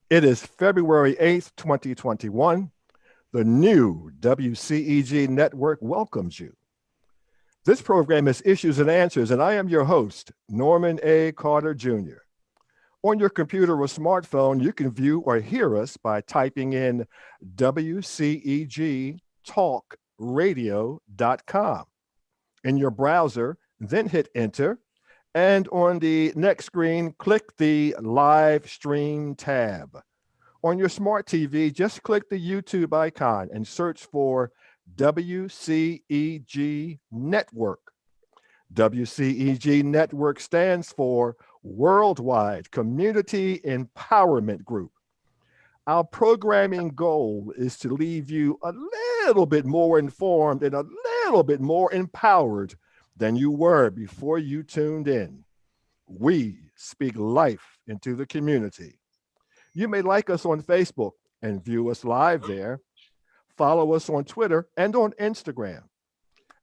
It is February 8th, 2021. The new WCEG network welcomes you. This program is Issues and Answers, and I am your host, Norman A. Carter Jr. On your computer or smartphone, you can view or hear us by typing in WCEGtalkradio.com. In your browser, then hit enter, and on the next screen, click the live stream tab. On your smart TV, just click the YouTube icon and search for WCEG Network. WCEG Network stands for Worldwide Community Empowerment Group. Our programming goal is to leave you a little bit more informed and a little bit more empowered than you were before you tuned in. We speak life into the community. You may like us on Facebook and view us live there. Follow us on Twitter and on Instagram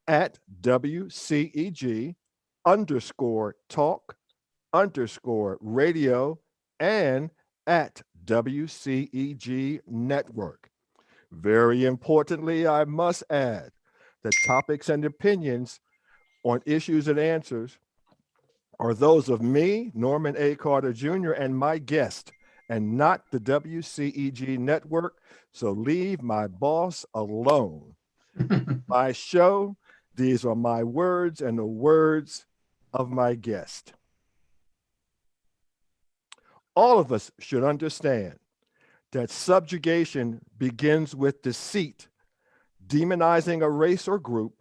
at WCEG underscore talk underscore radio and at WCEG network. Very importantly, I must add that topics and opinions on issues and answers are those of me, Norman A. Carter Jr., and my guest, and not the WCEG network. So leave my boss alone. My show, these are my words and the words of my guest. All of us should understand that subjugation begins with deceit, demonizing a race or group,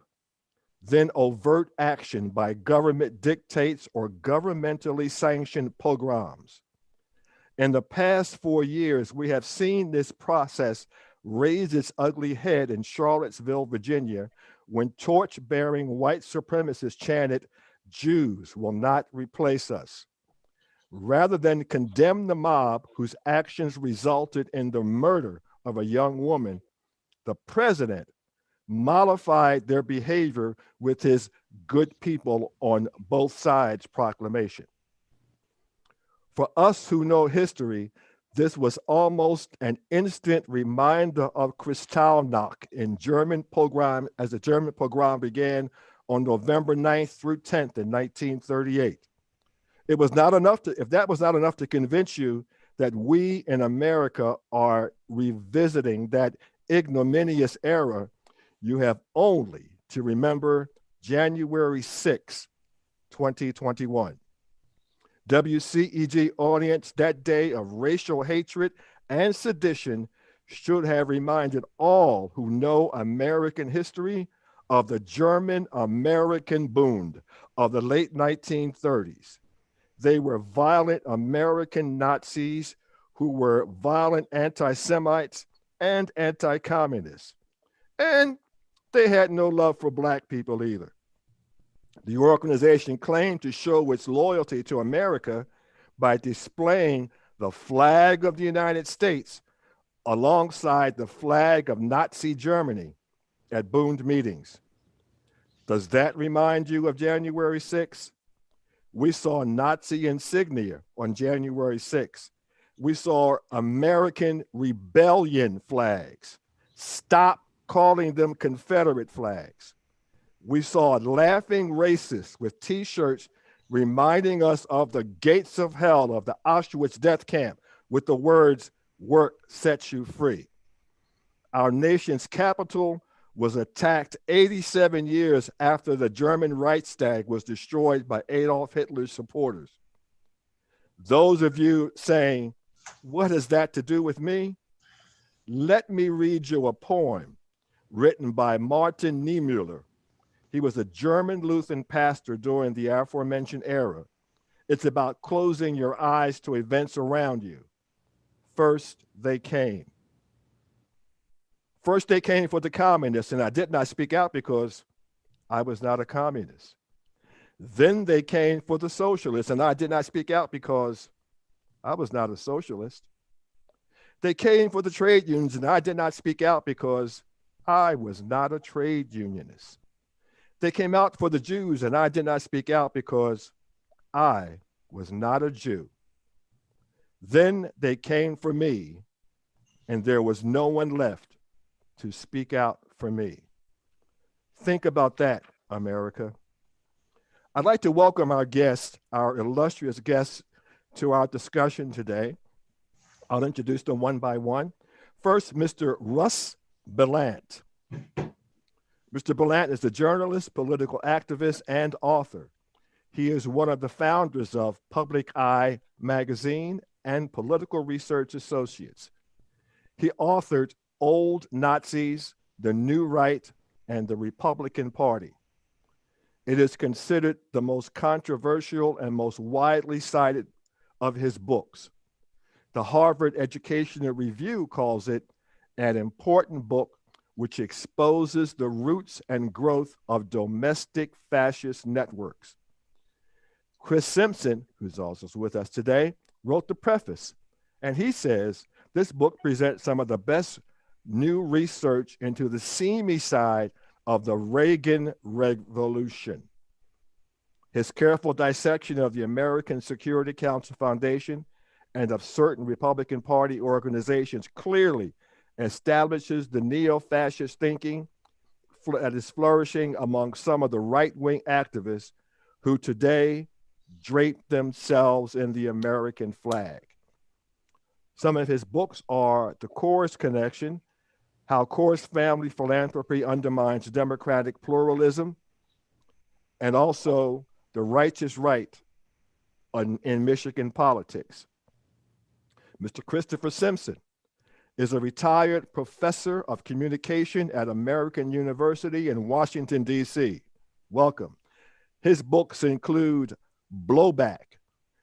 then overt action by government dictates or governmentally sanctioned pogroms. In the past 4 years, we have seen this process raise its ugly head in Charlottesville, Virginia, when torch-bearing white supremacists chanted, "Jews will not replace us." Rather than condemn the mob whose actions resulted in the murder of a young woman, the president mollified their behavior with his "good people on both sides" proclamation. For us who know history, this was almost an instant reminder of Kristallnacht in German pogrom, as the German pogrom began on November 9th through 10th in 1938. It was not enough if that was not enough to convince you that we in America are revisiting that ignominious era, you have only to remember January 6, 2021. WCEG audience that day of racial hatred and sedition should have reminded all who know American history of the German American Bund of the late 1930s. They were violent American Nazis who were violent anti-Semites and anti-communists. And they had no love for Black people either. The organization claimed to show its loyalty to America by displaying the flag of the United States alongside the flag of Nazi Germany at Bund meetings. Does that remind you of January 6th? We saw Nazi insignia on January 6th. We saw American rebellion flags. Stop calling them Confederate flags. We saw laughing racists with T-shirts reminding us of the gates of hell of the Auschwitz death camp with the words, "Work sets you free." Our nation's capital was attacked 87 years after the German Reichstag was destroyed by Adolf Hitler's supporters. Those of you saying, "What has that to do with me?" Let me read you a poem written by Martin Niemöller. He was a German Lutheran pastor during the aforementioned era. It's about closing your eyes to events around you. First, they came. First, they came for the communists, and I did not speak out because I was not a communist. Then they came for the socialists, and I did not speak out because I was not a socialist. They came for the trade unions, and I did not speak out because I was not a trade unionist. They came out for the Jews, and I did not speak out because I was not a Jew. Then they came for me, and there was no one left to speak out for me. Think about that, America. I'd like to welcome our guests, our illustrious guests, to our discussion today. I'll introduce them one by one. First, Mr. Russ Bellant. Mr. Bellant is a journalist, political activist, and author. He is one of the founders of Public Eye magazine and Political Research Associates. He authored Old Nazis, The New Right, and the Republican Party. It is considered the most controversial and most widely cited of his books. The Harvard Educational Review calls it an important book which exposes the roots and growth of domestic fascist networks. Chris Simpson, who's also with us today, wrote the preface, and he says this book presents some of the best new research into the seamy side of the Reagan Revolution. His careful dissection of the American Security Council Foundation and of certain Republican Party organizations clearly establishes the neo-fascist thinking that is flourishing among some of the right-wing activists who today drape themselves in the American flag. Some of his books are The Coors Connection, How Coors Family Philanthropy Undermines Democratic Pluralism, and also The Righteous Right in Michigan Politics. Mr. Christopher Simpson is a retired professor of communication at American University in Washington, D.C. Welcome. His books include Blowback,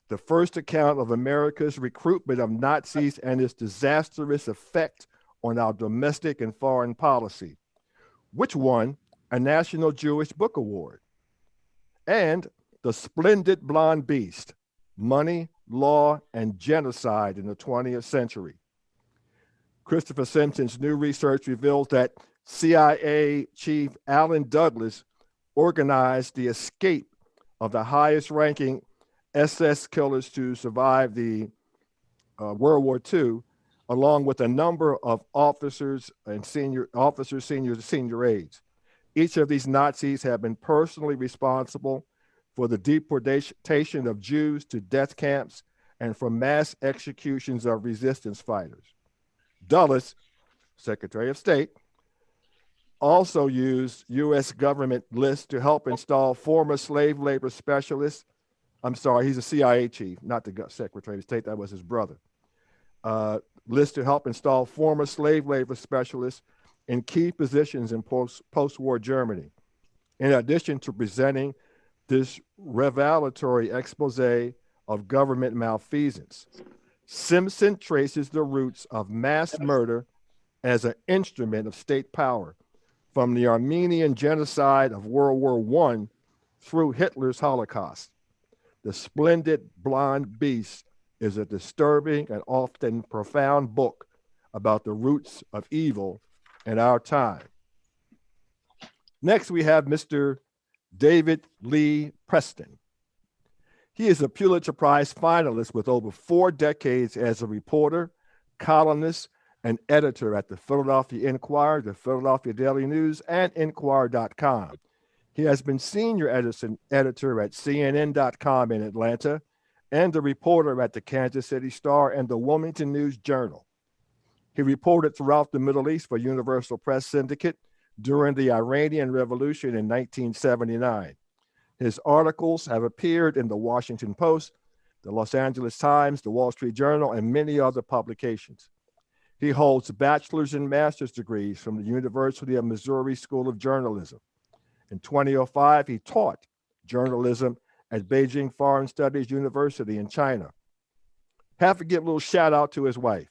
the first account of America's recruitment of Nazis and its disastrous effect on our domestic and foreign policy, which won a National Jewish Book Award, and The Splendid Blonde Beast, Money, Law, and Genocide in the 20th Century. Christopher Simpson's new research reveals that CIA Chief Allen Douglas organized the escape of the highest-ranking SS killers to survive the World War II, along with a number of officers and senior aides. Each of these Nazis have been personally responsible for the deportation of Jews to death camps and for mass executions of resistance fighters. Dulles, Secretary of State, also used U.S. government lists to help install former slave labor specialists. I'm sorry, he's a CIA chief, not the Secretary of State, that was his brother. Lists to help install former slave labor specialists in key positions in post-war Germany, in addition to presenting this revelatory expose of government malfeasance. Simpson traces the roots of mass murder as an instrument of state power, from the Armenian genocide of World War I through Hitler's Holocaust. The Splendid Blonde Beast is a disturbing and often profound book about the roots of evil in our time. Next, we have Mr. David Lee Preston. He is a Pulitzer Prize finalist with over 4 decades as a reporter, columnist, and editor at the Philadelphia Inquirer, the Philadelphia Daily News, and Inquirer.com. He has been senior editor at CNN.com in Atlanta and a reporter at the Kansas City Star and the Wilmington News Journal. He reported throughout the Middle East for Universal Press Syndicate during the Iranian Revolution in 1979. His articles have appeared in the Washington Post, the Los Angeles Times, the Wall Street Journal, and many other publications. He holds bachelor's and master's degrees from the University of Missouri School of Journalism. In 2005, he taught journalism at Beijing Foreign Studies University in China. Have to give a little shout out to his wife,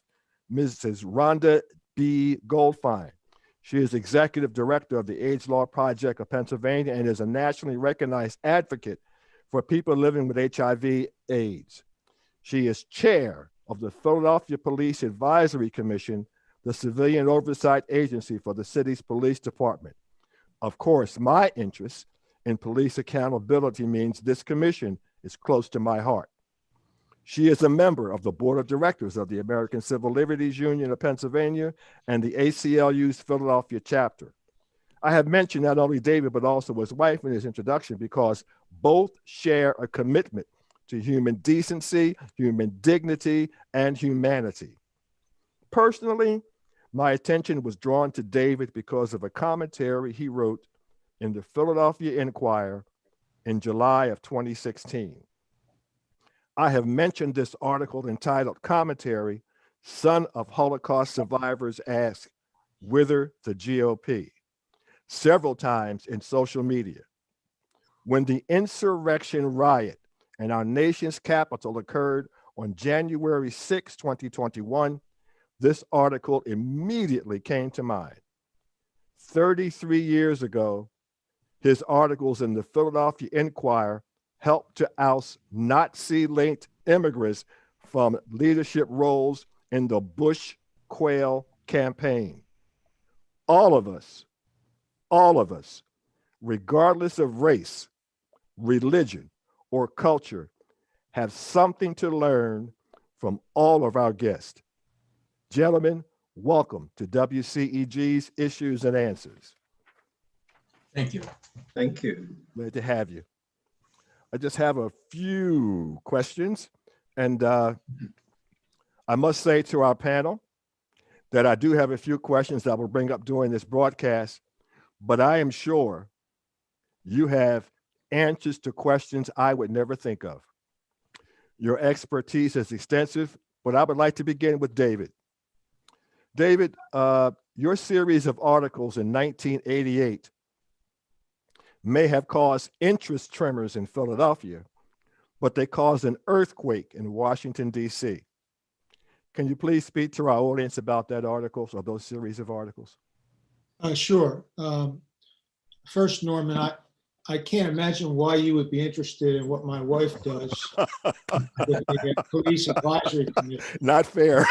Mrs. Rhonda B. Goldfein. She is executive director of the AIDS Law Project of Pennsylvania and is a nationally recognized advocate for people living with HIV/AIDS. She is chair of the Philadelphia Police Advisory Commission, the civilian oversight agency for the city's police department. Of course, my interest in police accountability means this commission is close to my heart. She is a member of the board of directors of the American Civil Liberties Union of Pennsylvania and the ACLU's Philadelphia chapter. I have mentioned not only David, but also his wife in his introduction because both share a commitment to human decency, human dignity, and humanity. Personally, my attention was drawn to David because of a commentary he wrote in the Philadelphia Inquirer in July of 2016. I have mentioned this article entitled Commentary, Son of Holocaust Survivors Ask, Whither the GOP, several times in social media. When the insurrection riot in our nation's capital occurred on January 6, 2021, this article immediately came to mind. 33 years ago, his articles in the Philadelphia Inquirer helped to oust Nazi-linked immigrants from leadership roles in the Bush Quayle campaign. All of us, regardless of race, religion, or culture, have something to learn from all of our guests. Gentlemen, welcome to WCEG's Issues and Answers. Thank you. Thank you. Glad to have you. I just have a few questions, and I must say to our panel that I do have a few questions that I will bring up during this broadcast, but I am sure you have answers to questions I would never think of. Your expertise is extensive, but I would like to begin with David. David, your series of articles in 1988 may have caused interest tremors in Philadelphia, but they caused an earthquake in Washington, D.C. Can you please speak to our audience about that article or those series of articles? Sure. First, Norman, I can't imagine why you would be interested in what my wife does with the Police Advisory Committee. Not fair.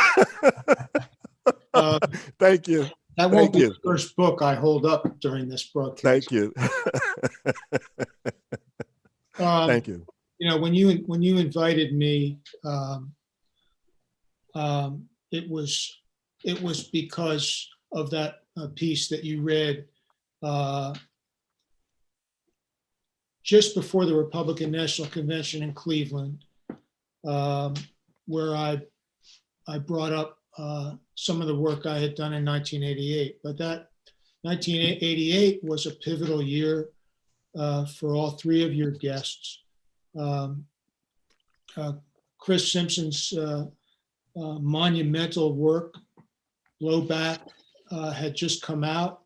Thank you. That won't be the first book I hold up during this broadcast. Thank you. Thank you. You know, when you invited me, it was because of that piece that you read just before the Republican National Convention in Cleveland, where I brought up some of the work I had done in 1988. But that 1988 was a pivotal year for all three of your guests. Chris Simpson's monumental work, Blowback, had just come out.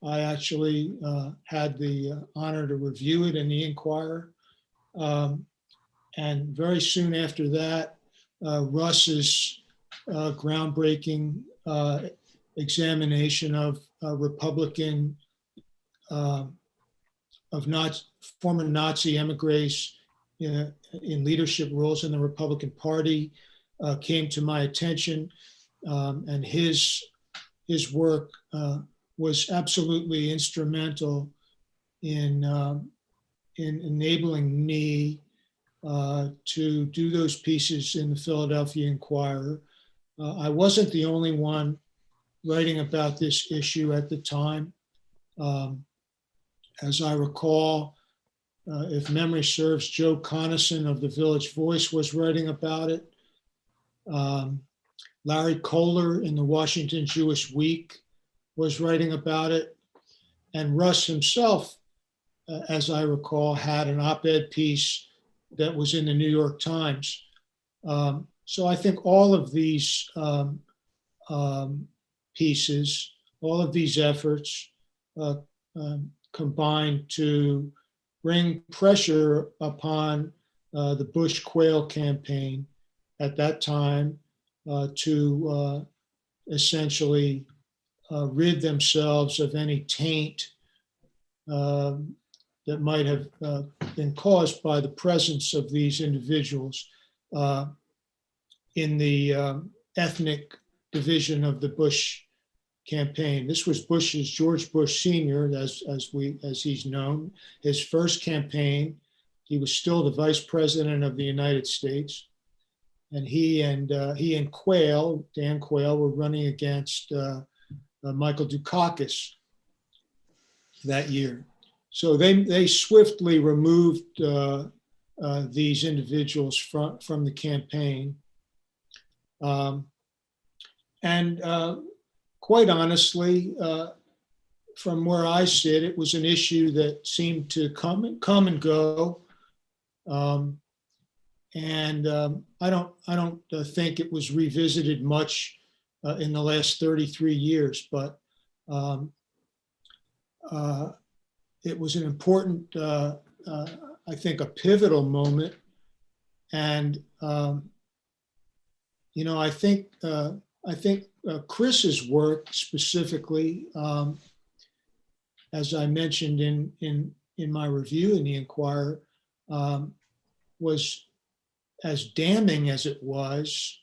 I actually had the honor to review it in the Inquirer. And very soon after that, Russ's groundbreaking examination of Republican, former Nazi emigres in leadership roles in the Republican Party came to my attention, and his work was absolutely instrumental in enabling me to do those pieces in the Philadelphia Inquirer. I wasn't the only one writing about this issue at the time. As I recall, if memory serves, Joe Conason of the Village Voice was writing about it. Larry Kohler in the Washington Jewish Week was writing about it. And Russ himself, as I recall, had an op-ed piece that was in the New York Times. So I think all of these pieces, all of these efforts combined to bring pressure upon the Bush Quayle campaign at that time to essentially rid themselves of any taint that might have been caused by the presence of these individuals in the ethnic division of the Bush campaign. This was George Bush Sr., as he's known, his first campaign. He was still the vice president of the United States. and he and Quayle, Dan Quayle, were running against Michael Dukakis that year. So they swiftly removed these individuals from the campaign. And quite honestly, from where I sit, it was an issue that seemed to come and go. I don't think it was revisited much in the last 33 years, but it was an important, I think, a pivotal moment. And I think Chris's work specifically, as I mentioned in my review in the Inquirer, was as damning as it was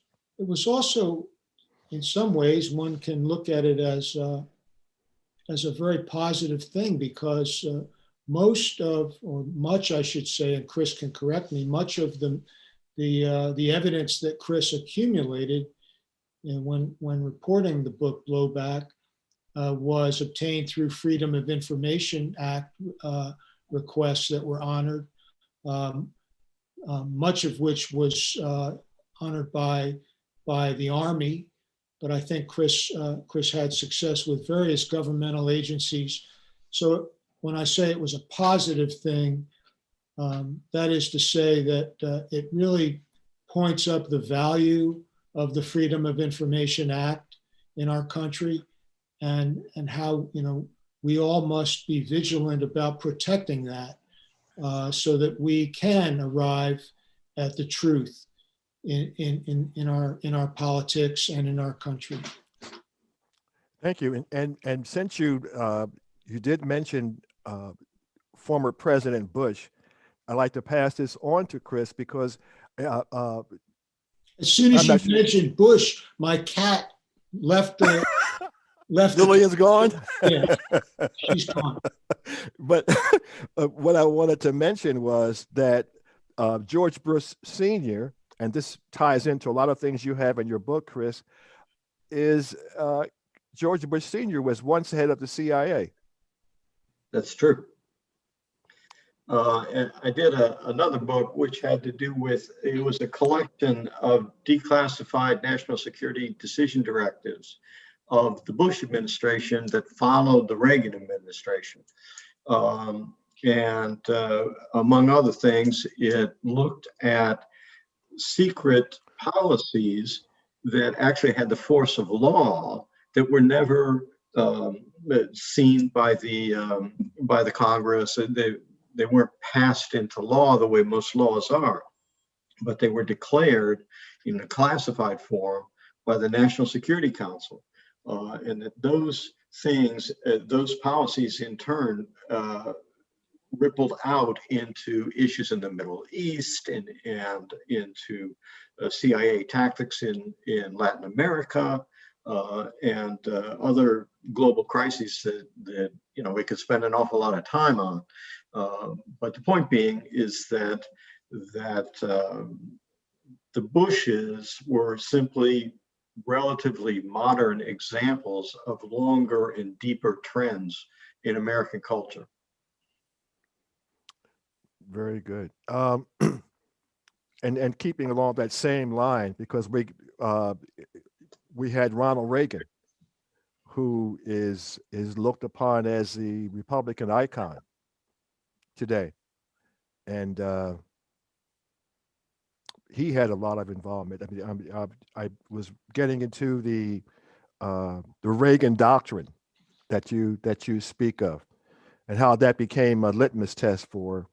also, in some ways, one can look at it as a very positive thing, because much, I should say, and Chris can correct me, much of the evidence that Chris accumulated when reporting the book Blowback was obtained through Freedom of Information Act requests that were honored, much of which was honored by the Army. But I think Chris had success with various governmental agencies. So when I say it was a positive thing, that is to say that it really points up the value of the Freedom of Information Act in our country, and how we all must be vigilant about protecting that, so that we can arrive at the truth in our politics and in our country. Thank you. And since you did mention former President Bush, I'd like to pass this on to Chris, because as soon as you mentioned Bush, my cat left. Lillian's gone. Yeah, she's gone. But what I wanted to mention was that George Bush Sr., and this ties into a lot of things you have in your book, Chris, is George Bush Sr. was once head of the CIA. That's true. And I did another book which had to do with, it was a collection of declassified national security decision directives of the Bush administration that followed the Reagan administration. And among other things, it looked at secret policies that actually had the force of law that were never seen by the Congress. They weren't passed into law the way most laws are, but they were declared in a classified form by the National Security Council. And that those things, those policies in turn rippled out into issues in the Middle East and into CIA tactics in Latin America and other global crises that we could spend an awful lot of time on. But the point being is that the Bushes were simply relatively modern examples of longer and deeper trends in American culture. Very good. And keeping along that same line, because we had Ronald Reagan, who is looked upon as the Republican icon today, and he had a lot of involvement. I mean, I was getting into the Reagan doctrine that you speak of, and how that became a litmus test for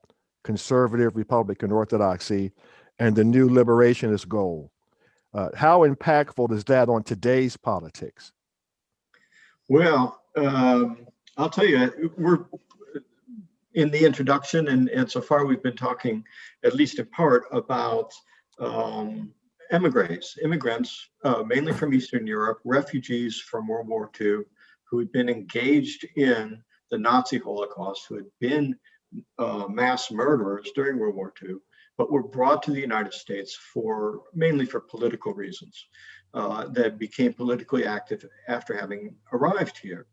conservative Republican orthodoxy and the new liberationist goal. How impactful is that on today's politics? Well, I'll tell you, we're in the introduction, and so far we've been talking, at least in part, about immigrants, mainly from Eastern Europe, refugees from World War II, who had been engaged in the Nazi Holocaust, who had been mass murderers during World War II, but were brought to the United States mainly for political reasons, that became politically active after having arrived here.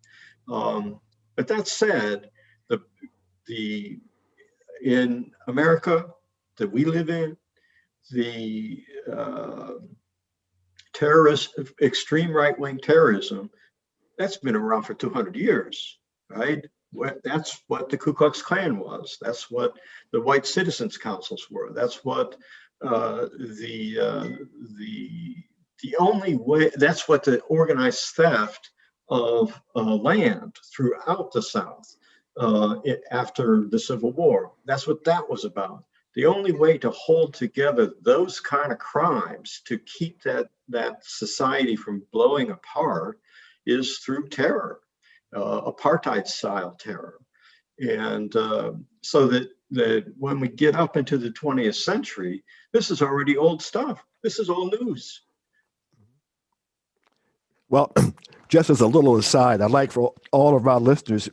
But that said, in America that we live in, the extreme right-wing terrorism, that's been around for 200 years, right? That's what the Ku Klux Klan was. That's what the White Citizens Councils were. That's what the only way. That's what the organized theft of land throughout the South after the Civil War. That's what that was about. The only way to hold together those kind of crimes, to keep that society from blowing apart, is through terror, apartheid-style terror. And so that when we get up into the 20th century, this is already old stuff. This is old news. Well, just as a little aside, I'd like for all of our listeners,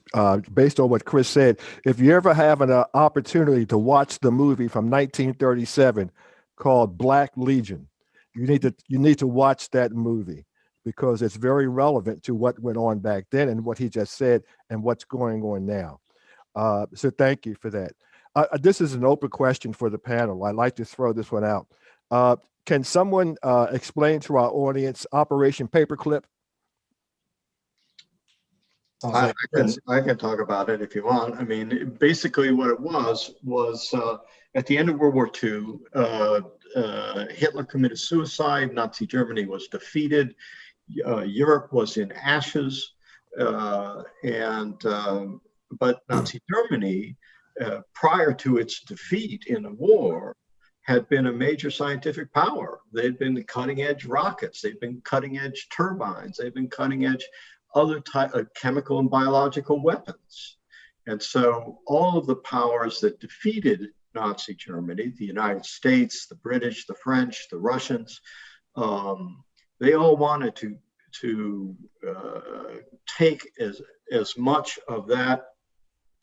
based on what Chris said, if you ever have an opportunity to watch the movie from 1937 called Black Legion, you need to watch that movie, because it's very relevant to what went on back then and what he just said and what's going on now. So thank you for that. This is an open question for the panel. I'd like to throw this one out. Can someone explain to our audience Operation Paperclip? I can talk about it if you want. I mean, basically what it was at the end of World War II, Hitler committed suicide. Nazi Germany was defeated. Europe was in ashes. But Nazi Germany, prior to its defeat in the war, had been a major scientific power. They'd been cutting edge rockets. They'd been cutting edge turbines. They'd been cutting edge other type of chemical and biological weapons. And so all of the powers that defeated Nazi Germany, the United States, the British, the French, the Russians, they all wanted to take as much of that,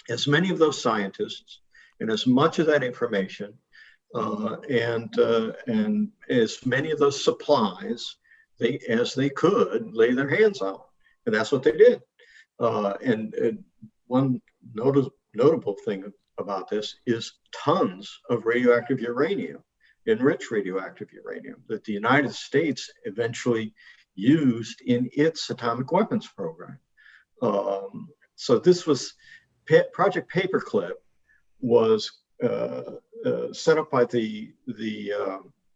as many of those scientists and as much of that information and as many of those supplies as they could lay their hands on. And that's what they did. And one notable thing about this is tons of radioactive uranium, enriched radioactive uranium, that the United States eventually used in its atomic weapons program. So this was, Project Paperclip was set up by the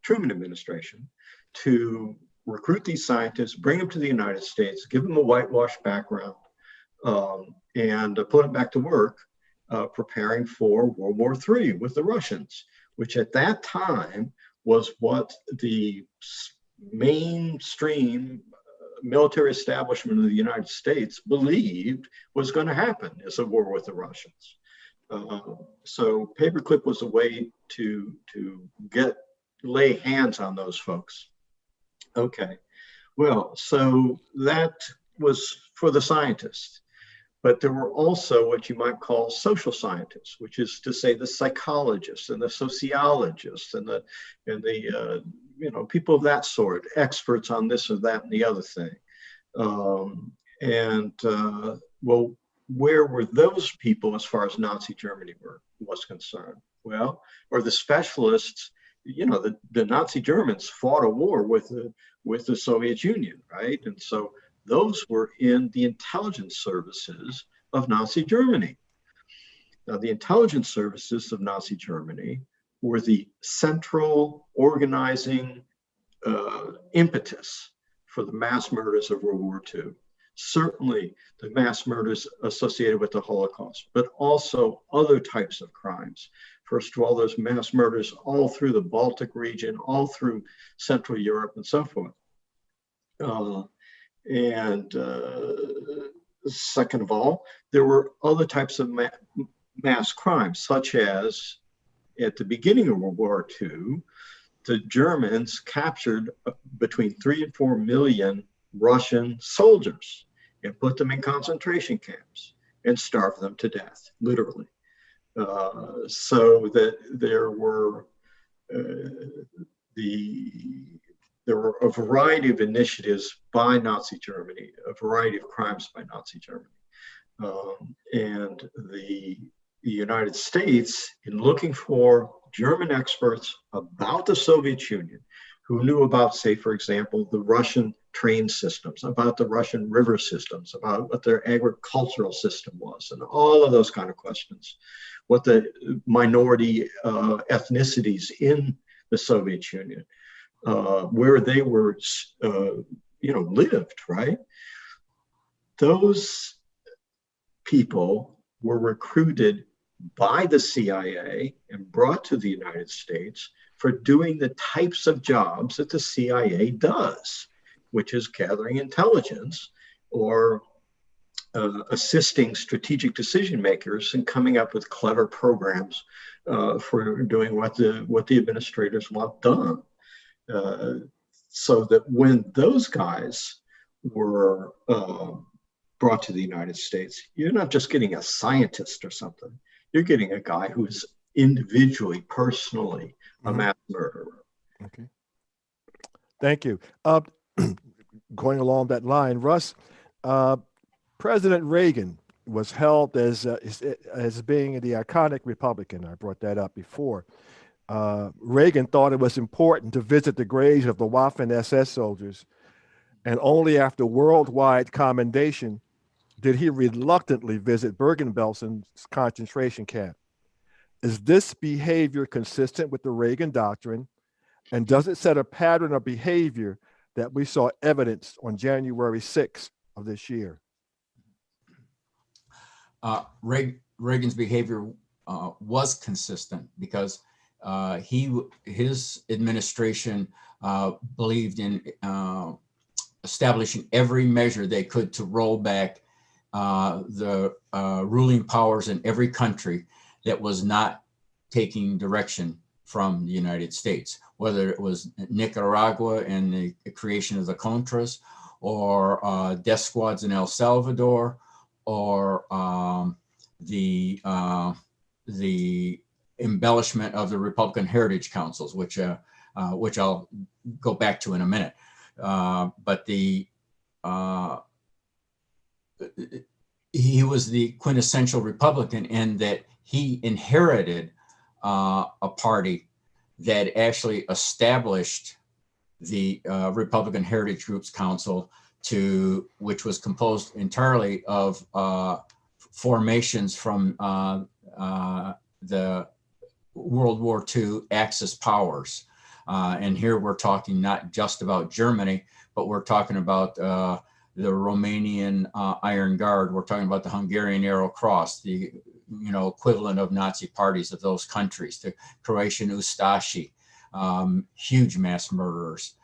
Truman administration to recruit these scientists, bring them to the United States, give them a whitewashed background, and put them back to work preparing for World War III with the Russians, which at that time was what the mainstream military establishment of the United States believed was going to happen, is a war with the Russians. So Paperclip was a way to lay hands on those folks. Okay, well, so that was for the scientists, but there were also what you might call social scientists, which is to say the psychologists and the sociologists and the people of that sort, experts on this or that and the other thing. Well, where were those people as far as Nazi Germany was concerned? Well, or the specialists. The Nazi Germans fought a war with the Soviet Union, right? And so those were in the intelligence services of Nazi Germany. Now, the intelligence services of Nazi Germany were the central organizing impetus for the mass murders of World War II. Certainly the mass murders associated with the Holocaust, but also other types of crimes. First of all, those mass murders all through the Baltic region, all through Central Europe and so forth. Second of all, there were other types of mass crimes, such as at the beginning of World War II, the Germans captured between 3 and 4 million Russian soldiers and put them in concentration camps and starved them to death, literally. So that there were there were a variety of initiatives by Nazi Germany, a variety of crimes by Nazi Germany. And the United States, in looking for German experts about the Soviet Union, who knew about, say, for example, the Russian train systems, about the Russian river systems, about what their agricultural system was, and all of those kind of questions, what the minority ethnicities in the Soviet Union, where they were, lived, right? Those people were recruited by the CIA and brought to the United States for doing the types of jobs that the CIA does, which is gathering intelligence or assisting strategic decision makers in coming up with clever programs for doing what the administrators want done. So that when those guys were brought to the United States, you're not just getting a scientist or something. You're getting a guy who's individually, personally, a mass murderer. Okay. Thank you. Going along that line, Russ, President Reagan was held as being the iconic Republican. I brought that up before. Reagan thought it was important to visit the graves of the Waffen SS soldiers, and only after worldwide commendation did he reluctantly visit Bergen-Belsen's concentration camp. Is this behavior consistent with the Reagan doctrine, and does it set a pattern of behavior that we saw evidenced on January 6th of this year? Reagan's behavior was consistent because his administration believed in establishing every measure they could to roll back the ruling powers in every country that was not taking direction from the United States, whether it was Nicaragua and the creation of the Contras, or death squads in El Salvador, or the embellishment of the Republican Heritage Councils, which I'll go back to in a minute. But he was the quintessential Republican in that he inherited a party that actually established the Republican Heritage Groups Council, which was composed entirely of formations from the World War II Axis powers. And here we're talking not just about Germany, but we're talking about the Romanian Iron Guard. We're talking about the Hungarian Arrow Cross, the equivalent of Nazi parties of those countries, the Croatian Ustashi, huge mass murderers.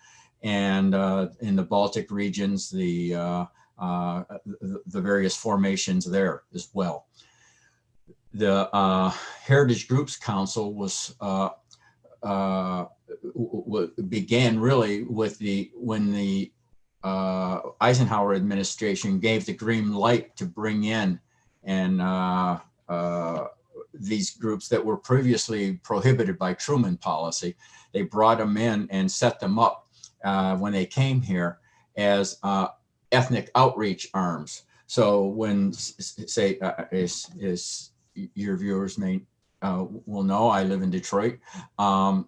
And in the Baltic regions, the various formations there as well. The Heritage Groups Council began really with when the Eisenhower administration gave the green light to bring in these groups that were previously prohibited by Truman policy. They brought them in and set them up when they came here as ethnic outreach arms. So when, say, as your viewers will know, I live in Detroit. When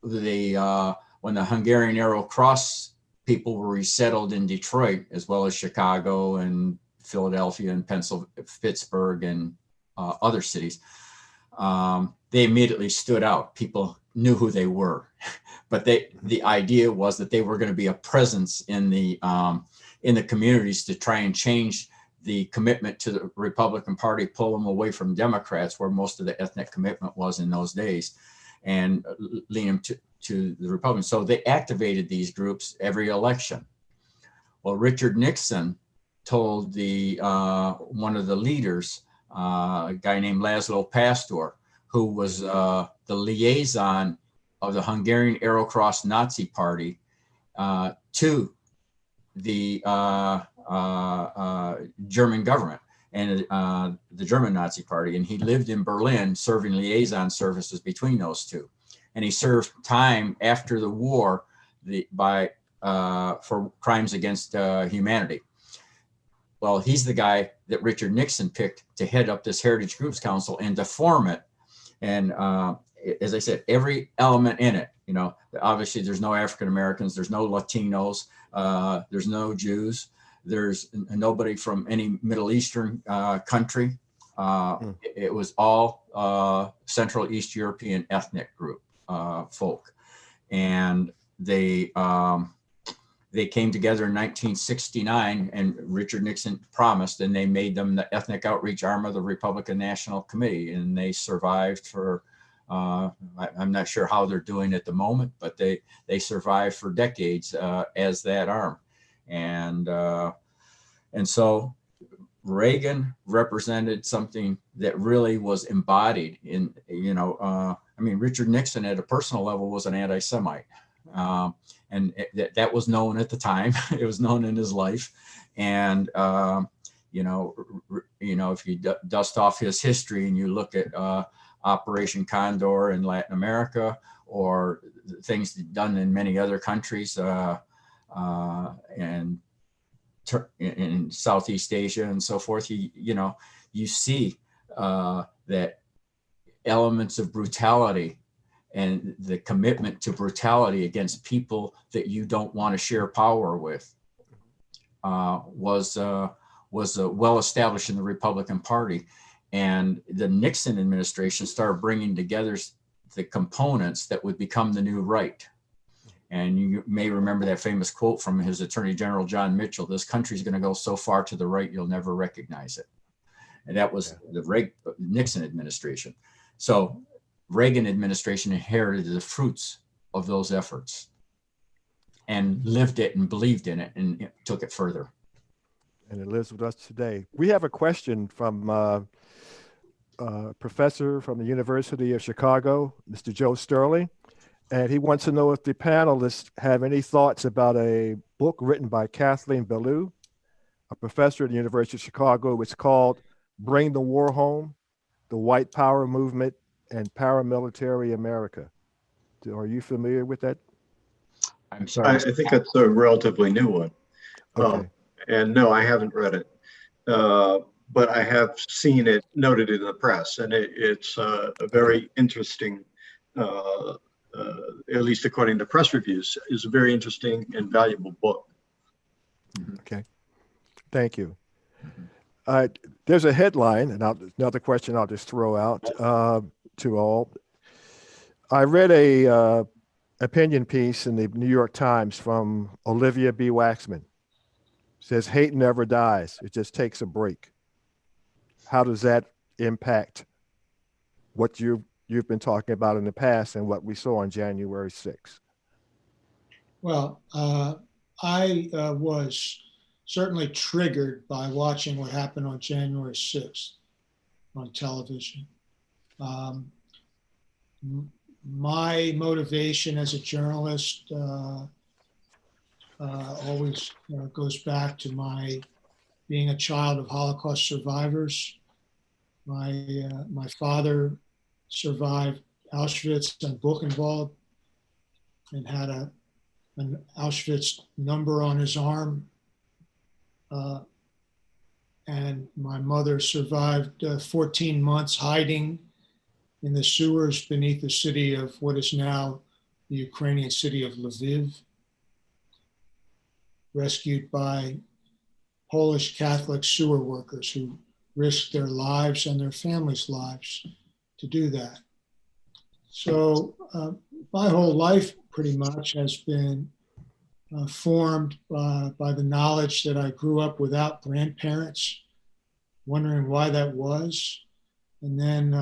the Hungarian Arrow Cross people were resettled in Detroit, as well as Chicago and Philadelphia and Pittsburgh and other cities, they immediately stood out. People knew who they were, but the idea was that they were going to be a presence in the communities to try and change the commitment to the Republican Party, pull them away from Democrats, where most of the ethnic commitment was in those days, and lean them to the Republicans. So they activated these groups every election. Well, Richard Nixon told one of the leaders, a guy named Laszlo Pastor, who was the liaison of the Hungarian Arrow Cross Nazi Party to the German government and the German Nazi Party. And he lived in Berlin serving liaison services between those two. and he served time after the war for crimes against humanity. Well, he's the guy that Richard Nixon picked to head up this Heritage Groups Council and to form it. And as I said, every element in it, you know, obviously there's no African Americans, there's no Latinos, there's no Jews, there's nobody from any Middle Eastern country. It was all Central East European ethnic group folk. And they came together in 1969, and Richard Nixon promised, and they made them the ethnic outreach arm of the Republican National Committee, and they survived for, I'm not sure how they're doing at the moment, but they survived for decades as that arm. And so Reagan represented something that really was embodied in, you know, I mean, Richard Nixon at a personal level was an anti-Semite. And that was known at the time. It was known in his life. And, you know, if you dust off his history and you look at Operation Condor in Latin America, or things done in many other countries, and in Southeast Asia and so forth, you see that elements of brutality and the commitment to brutality against people that you don't want to share power with was well established in the Republican Party. And the Nixon administration started bringing together the components that would become the new right. And you may remember that famous quote from his Attorney General, John Mitchell: "This country's going to go so far to the right, you'll never recognize it." And that was the Nixon administration. So Reagan administration inherited the fruits of those efforts and lived it and believed in it and took it further. And it lives with us today. We have a question from a professor from the University of Chicago, Mr. Joe Sterling. And he wants to know if the panelists have any thoughts about a book written by Kathleen Belew, a professor at the University of Chicago. It's called Bring the War Home, The White Power Movement and Paramilitary America. Are you familiar with that? I'm sorry. I think that's a relatively new one. Okay. And no, I haven't read it. But I have seen it noted in the press, and it's a very interesting, at least according to press reviews, is a very interesting and valuable book. Okay, thank you. There's a headline, and another question I'll just throw out to all. I read a opinion piece in the New York Times from Olivia B. Waxman. It says, "Hate never dies, it just takes a break." How does that impact what you've been talking about in the past and what we saw on January 6th? Well, I was certainly triggered by watching what happened on January 6th on television. My motivation as a journalist always goes back to my being a child of Holocaust survivors. My father survived Auschwitz and Buchenwald and had an Auschwitz number on his arm. And my mother survived 14 months hiding in the sewers beneath the city of what is now the Ukrainian city of Lviv, rescued by Polish Catholic sewer workers who risked their lives and their families' lives to do that. So my whole life pretty much has been formed by the knowledge that I grew up without grandparents, wondering why that was. And then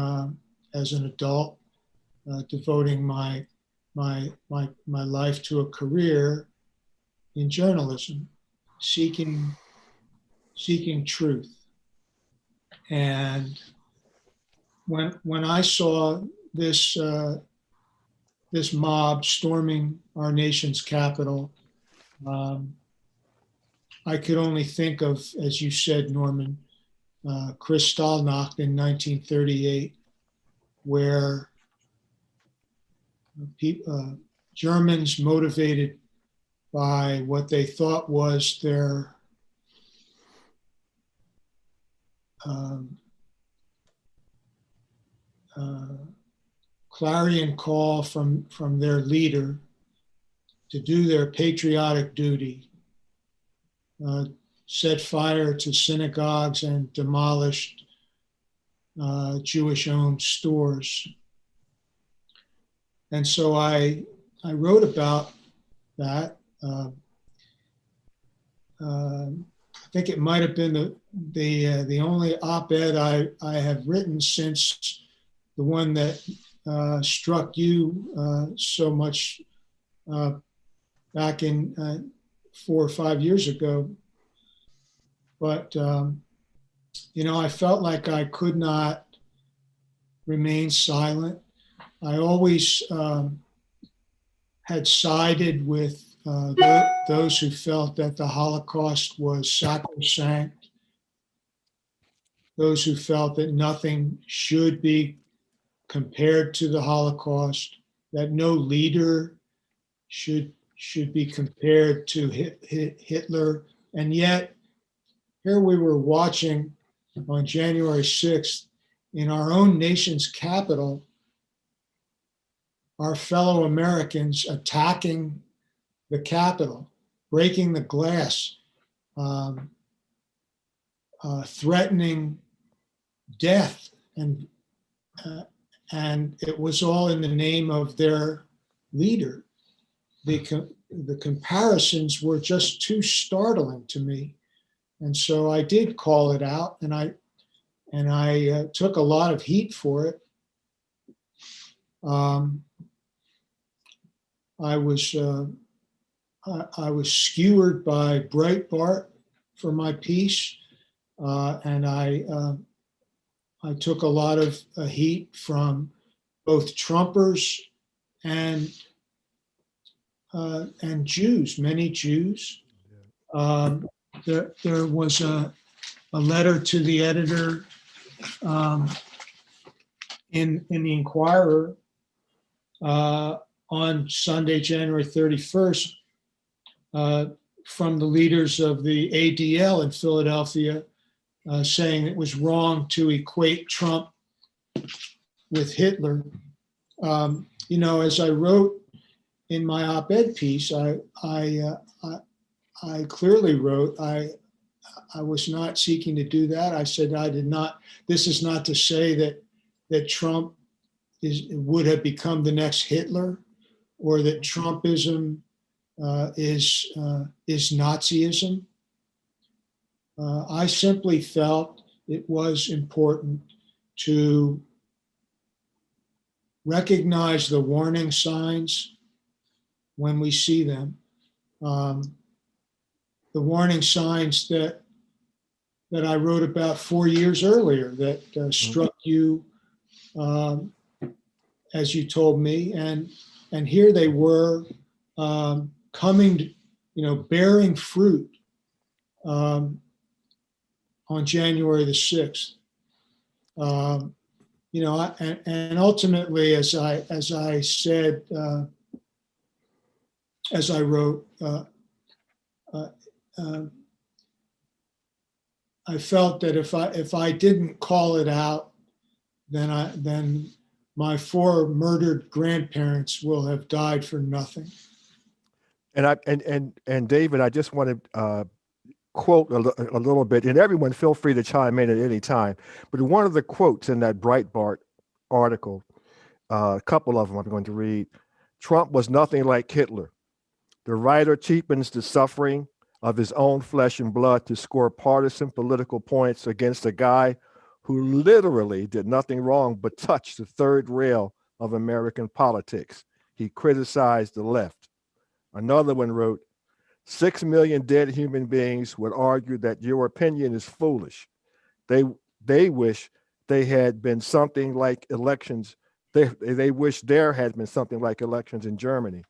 as an adult, devoting my life to a career in journalism, seeking truth. And when I saw this mob storming our nation's capital, I could only think of, as you said, Norman, Kristallnacht in 1938, where Germans motivated by what they thought was their clarion call from their leader to do their patriotic duty, set fire to synagogues and demolished Jewish-owned stores. And so I wrote about that. I think it might have been the only op-ed I have written since the one that struck you so much back in 4 or 5 years ago. But I felt like I could not remain silent. I always had sided with those who felt that the Holocaust was sacrosanct, those who felt that nothing should be compared to the Holocaust, that no leader should be compared to Hitler. And yet, here we were watching on January 6th in our own nation's capital, our fellow Americans attacking the Capitol, breaking the glass, threatening death, and it was all in the name of their leader. The comparisons were just too startling to me, and so I did call it out, and I took a lot of heat for it. I was skewered by Breitbart for my piece, and I took a lot of heat from both Trumpers and Jews, many Jews. There was a letter to the editor in the Inquirer on Sunday, January 31st, from the leaders of the ADL in Philadelphia, saying it was wrong to equate Trump with Hitler. As I wrote in my op-ed piece, I clearly wrote, I was not seeking to do that. I said I did not. This is not to say that Trump would have become the next Hitler, or that Trumpism is Nazism. I simply felt it was important to recognize the warning signs when we see them. The warning signs that I wrote about 4 years earlier that struck you, as you told me, and here they were coming, bearing fruit on January the 6th. And ultimately, as I said, as I wrote, I felt that if I didn't call it out, then my 4 murdered grandparents will have died for nothing. And David, I just want to quote a little bit, and everyone feel free to chime in at any time. But one of the quotes in that Breitbart article, a couple of them I'm going to read. Trump was nothing like Hitler. The writer cheapens the suffering of his own flesh and blood to score partisan political points against a guy who literally did nothing wrong but touch the third rail of American politics. He criticized the left. Another one wrote, 6 million dead human beings would argue that your opinion is foolish. They wish they had been something like elections. They wish there had been something like elections in Germany.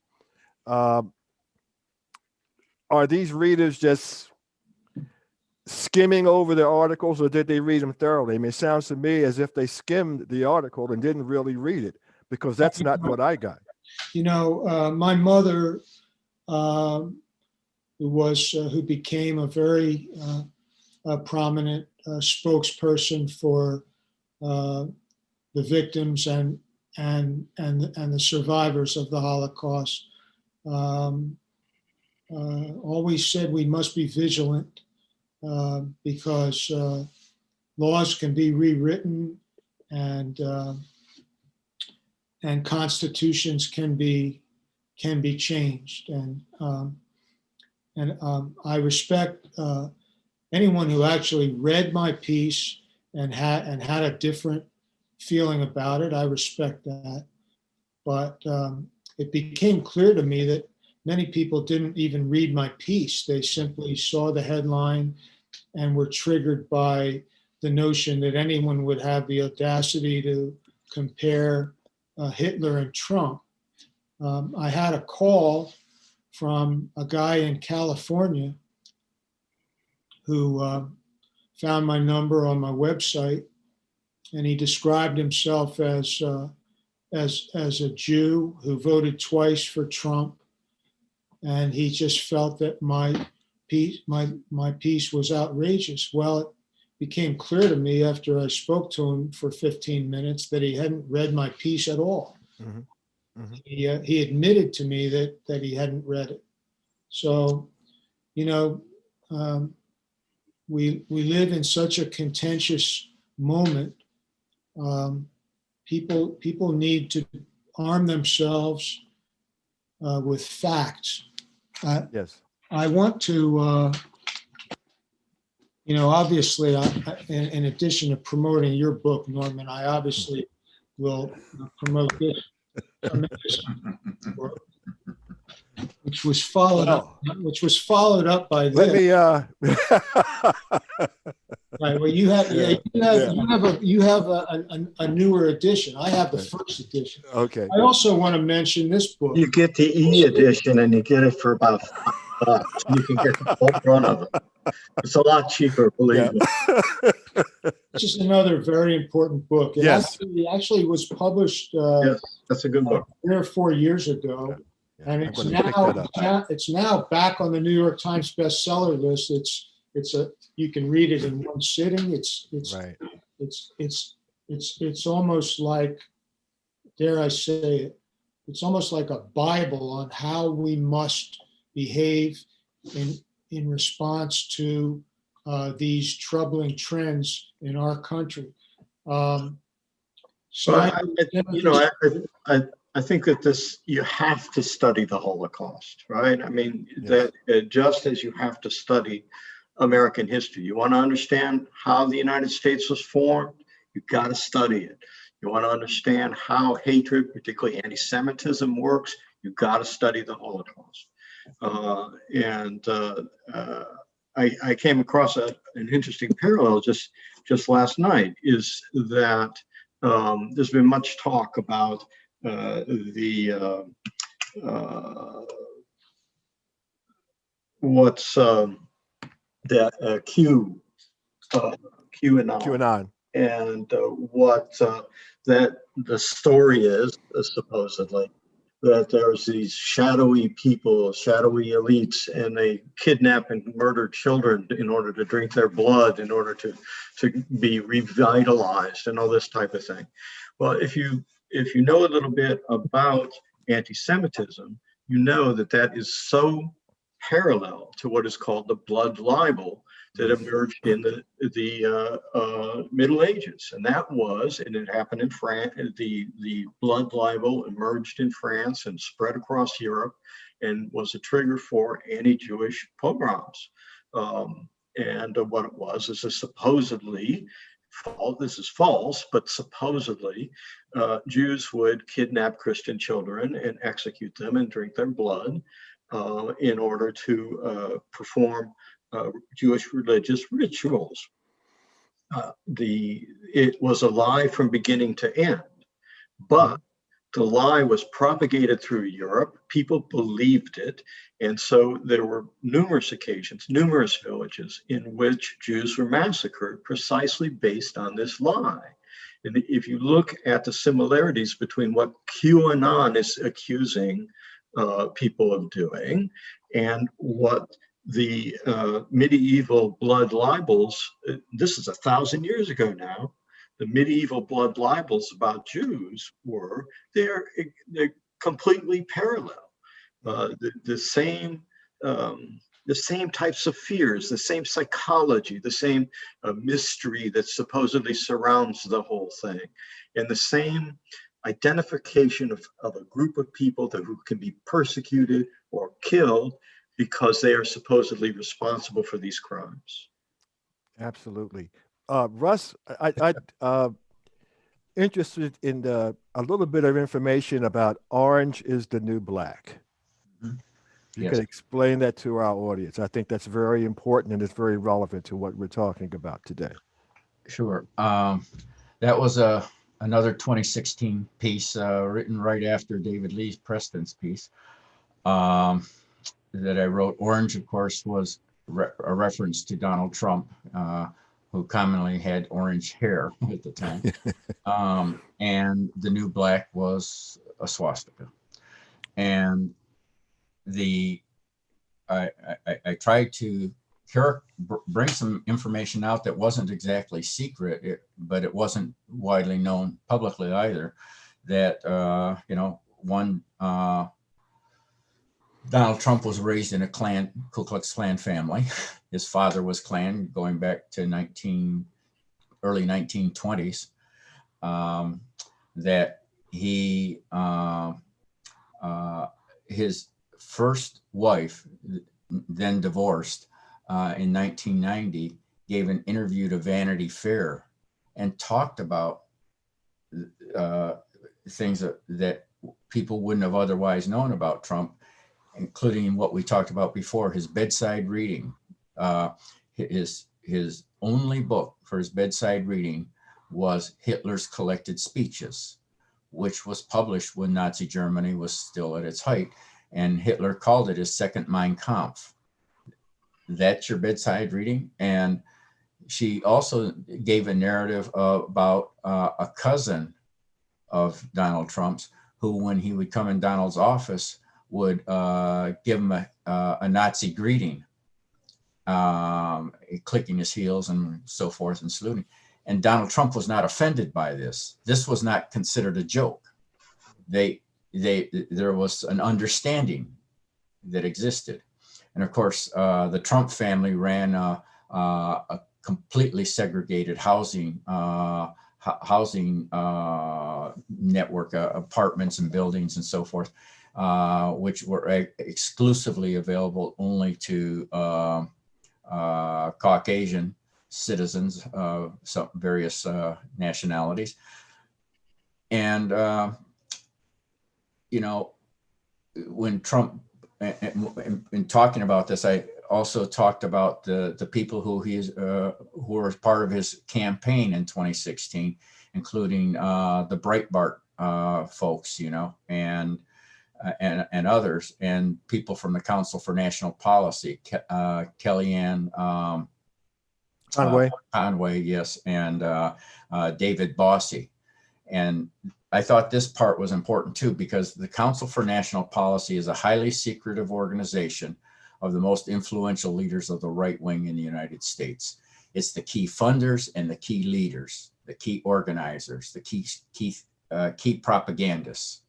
Are these readers just skimming over the articles, or did they read them thoroughly? I mean, it sounds to me as if they skimmed the article and didn't really read it, because that's not what I got. My mother, who became a very prominent spokesperson for the victims and the survivors of the Holocaust, always said we must be vigilant because laws can be rewritten and constitutions can be changed. And I respect anyone who actually read my piece and had a different feeling about it. I respect that. But it became clear to me that many people didn't even read my piece. They simply saw the headline and were triggered by the notion that anyone would have the audacity to compare Hitler and Trump. I had a call from a guy in California who found my number on my website, and he described himself as a Jew who voted twice for Trump, and he just felt that my piece was outrageous. Well, it became clear to me after I spoke to him for 15 minutes that he hadn't read my piece at all. Mm-hmm. Mm-hmm. He admitted to me that he hadn't read it. So, we live in such a contentious moment. People need to arm themselves with facts. Yes. I want to, obviously, in addition to promoting your book, Norman, I obviously will promote this tremendous work, which was followed up by this. Let me. Right. Well, you have a newer edition. I have the first edition. Okay. I also want to mention this book. You get the e-edition, and you get it for about $5. You can get the whole run of it. It's a lot cheaper, believe me. This is another very important book. It actually was published. Yes, that's a good book. 3 or 4 years ago, and it's now back on the New York Times bestseller list. You can read it in one sitting. It's almost like, dare I say it, it's almost like a Bible on how we must behave in response to these troubling trends in our country. I think that you have to study the Holocaust, right? I mean, that just as you have to study American history. You want to understand how the United States was formed, you've got to study it. You want to understand how hatred, particularly anti-Semitism, works, you've got to study the Holocaust. I came across an interesting parallel just last night, is that there's been much talk about QAnon, and what that the story is supposedly that there's these shadowy people, shadowy elites, and they kidnap and murder children in order to drink their blood, in order to be revitalized, and all this type of thing. Well, if you know a little bit about anti-Semitism, you know that is so parallel to what is called the blood libel that emerged in the Middle Ages, and it happened in France. The blood libel emerged in France and spread across Europe, and was a trigger for anti-Jewish pogroms. And what it was is supposedly, this is false, but supposedly Jews would kidnap Christian children and execute them and drink their blood in order to perform Jewish religious rituals. It was a lie from beginning to end, but the lie was propagated through Europe. People believed it, and so there were numerous occasions, numerous villages in which Jews were massacred precisely based on this lie. And if you look at the similarities between what QAnon is accusing people of doing and what the medieval blood libels, this is 1,000 years ago now, the medieval blood libels about Jews were, they're completely parallel. The same types of fears, the same psychology, the same mystery that supposedly surrounds the whole thing, and the same identification of a group of people who can be persecuted or killed because they are supposedly responsible for these crimes. Absolutely. Russ, I interested in a little bit of information about orange is the new black. Mm-hmm. You Yes. could explain that to our audience. I think that's very important and it's very relevant to what we're talking about today. Sure. That was another 2016 piece written right after David Lee's Preston's piece that I wrote. Orange, of course, was a reference to Donald Trump, who commonly had orange hair at the time. And the new black was a swastika. And I tried to bring some information out that wasn't exactly secret, but it wasn't widely known publicly either. That Donald Trump was raised in a Ku Klux Klan family. His father was Klan, going back to early 1920s. That he his first wife, then divorced in 1990, gave an interview to Vanity Fair and talked about things that people wouldn't have otherwise known about Trump, including what we talked about before, his bedside reading. His only book for his bedside reading was Hitler's Collected Speeches, which was published when Nazi Germany was still at its height. And Hitler called it his second Mein Kampf. That's your bedside reading. And she also gave a narrative about a cousin of Donald Trump's, who, when he would come in Donald's office, would give him a Nazi greeting, clicking his heels and so forth and saluting. And Donald Trump was not offended by this. This was not considered a joke. There was an understanding that existed. And of course, the Trump family ran a completely segregated housing network, apartments and buildings and so forth, which were exclusively available only to Caucasian citizens of some various nationalities. And when Trump, in talking about this, I also talked about the people who were part of his campaign in 2016, including the Breitbart folks, and others, and people from the Council for National Policy, Kellyanne Conway, yes, and David Bossie. And I thought this part was important too, because the Council for National Policy is a highly secretive organization of the most influential leaders of the right wing in the United States. It's the key funders and the key leaders, the key organizers, the key propagandists.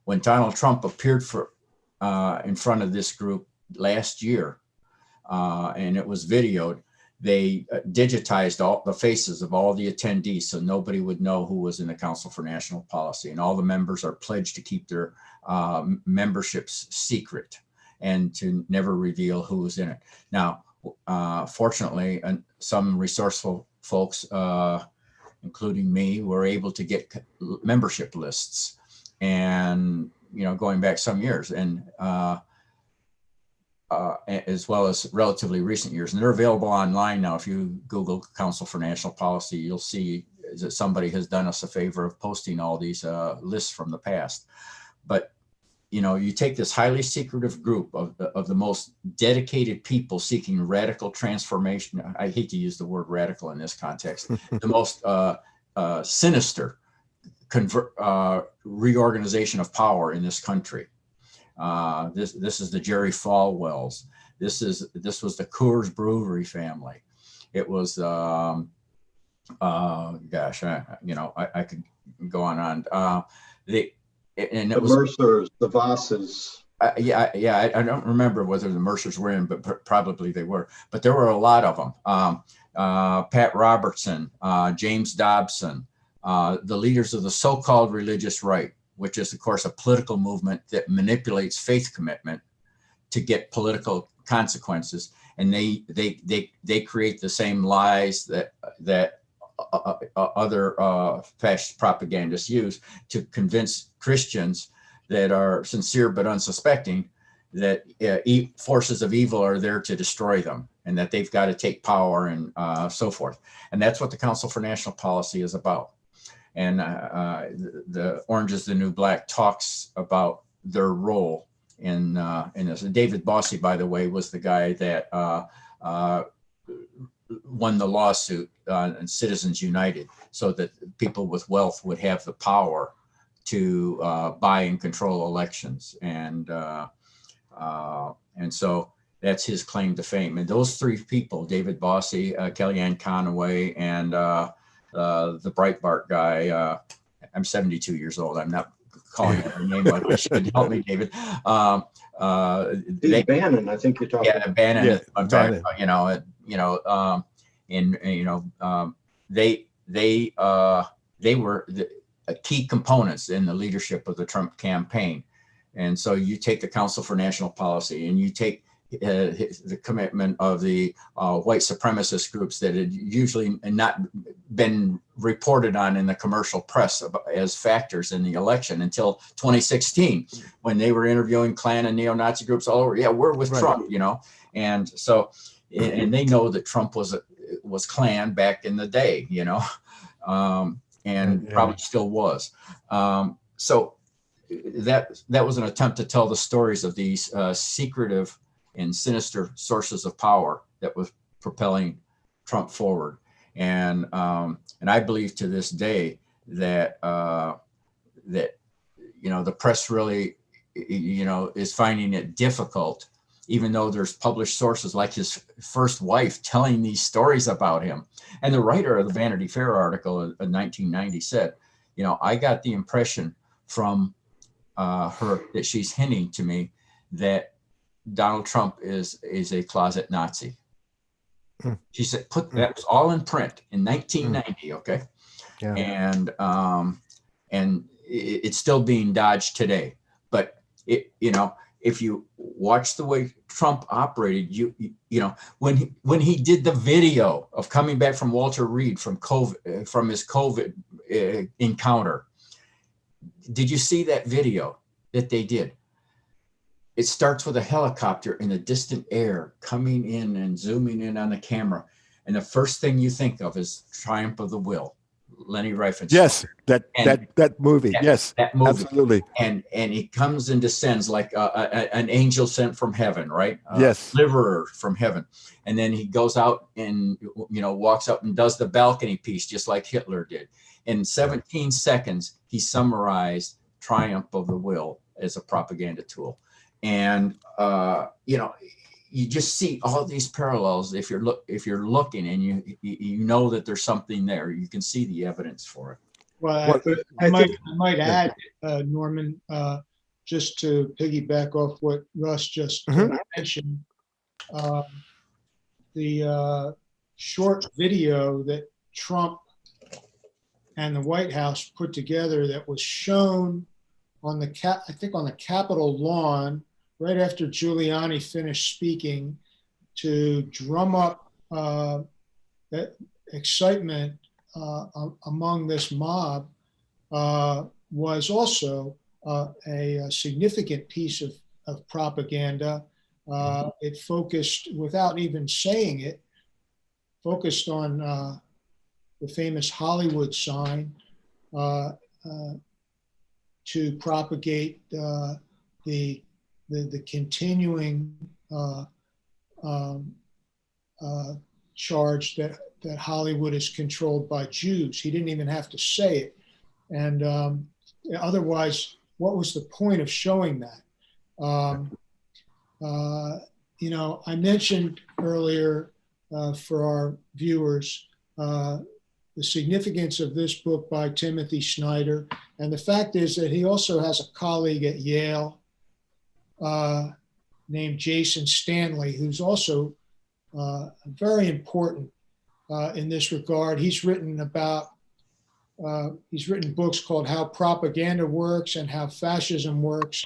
When Donald Trump appeared in front of this group last year, and it was videoed, they digitized all the faces of all the attendees so nobody would know who was in the Council for National Policy. And all the members are pledged to keep their memberships secret and to never reveal who was in it. Now, fortunately, some resourceful folks, including me, were able to get membership lists, and going back some years, and as well as relatively recent years. And they're available online now. If you Google Council for National Policy, you'll see that somebody has done us a favor of posting all these lists from the past. But you take this highly secretive group of the most dedicated people seeking radical transformation. I hate to use the word radical in this context. The most sinister reorganization of power in this country. This is the Jerry Falwells. This was the Coors Brewery family. It was gosh, I could go on and on. The Mercers, the Vosses. I don't remember whether the Mercers were in, but probably they were. But there were a lot of them. Pat Robertson, James Dobson, the leaders of the so-called religious right, which is, of course, a political movement that manipulates faith commitment to get political consequences, and they create the same lies that other fascist propagandists use to convince Christians that are sincere but unsuspecting that forces of evil are there to destroy them, and that they've got to take power and so forth. And that's what the Council for National Policy is about. And the Orange is the New Black talks about their role in this. David Bossie, by the way, was the guy that won the lawsuit in Citizens United, so that people with wealth would have the power to buy and control elections. And so that's his claim to fame. And those three people, David Bossie, Kellyanne Conway, and the Breitbart guy, I'm 72 years old. I'm not calling her name, but you should help me, David. Bannon, I think you're talking. Yeah, Bannon. Yeah, I'm Bannon. talking about, they were the key components in the leadership of the Trump campaign. And so you take the Council for National Policy, and you take the commitment of the white supremacist groups that had usually not been reported on in the commercial press as factors in the election until 2016, when they were interviewing Klan and neo-Nazi groups all over. Yeah, we're with Trump, and so, and they know that Trump was Klan back in the day, and probably still was. So that was an attempt to tell the stories of these secretive and sinister sources of power that was propelling Trump forward. And I believe to this day that the press really is finding it difficult, even though there's published sources like his first wife telling these stories about him. And the writer of the Vanity Fair article in 1990 said, I got the impression from her that she's hinting to me that Donald Trump is a closet Nazi. She said, that was all in print in 1990. Okay. Yeah. And it's still being dodged today, but if you watch the way Trump operated, when he did the video of coming back from Walter Reed from his COVID encounter, did you see that video that they did? It starts with a helicopter in the distant air coming in and zooming in on the camera. And the first thing you think of is Triumph of the Will, Leni Riefenstahl. Yes, that movie. Yes, that movie. Absolutely. And he comes and descends like an angel sent from heaven, right? Yes. Deliverer from heaven. And then he goes out and, walks up and does the balcony piece, just like Hitler did. In 17 seconds, he summarized Triumph of the Will as a propaganda tool. And, you just see all these parallels. If you're looking and you know that there's something there, you can see the evidence for it. Well, I might add, Norman, just to piggyback off what Russ just mentioned, the short video that Trump and the White House put together that was shown on the Capitol lawn right after Giuliani finished speaking to drum up that excitement among this mob was also a significant piece of propaganda. It focused, without even saying it, focused on the famous Hollywood sign to propagate the continuing charge that Hollywood is controlled by Jews. He didn't even have to say it. And otherwise, what was the point of showing that? I mentioned earlier for our viewers the significance of this book by Timothy Snyder. And the fact is that he also has a colleague at Yale named Jason Stanley, who's also very important in this regard. He's written books called How Propaganda Works and How Fascism Works.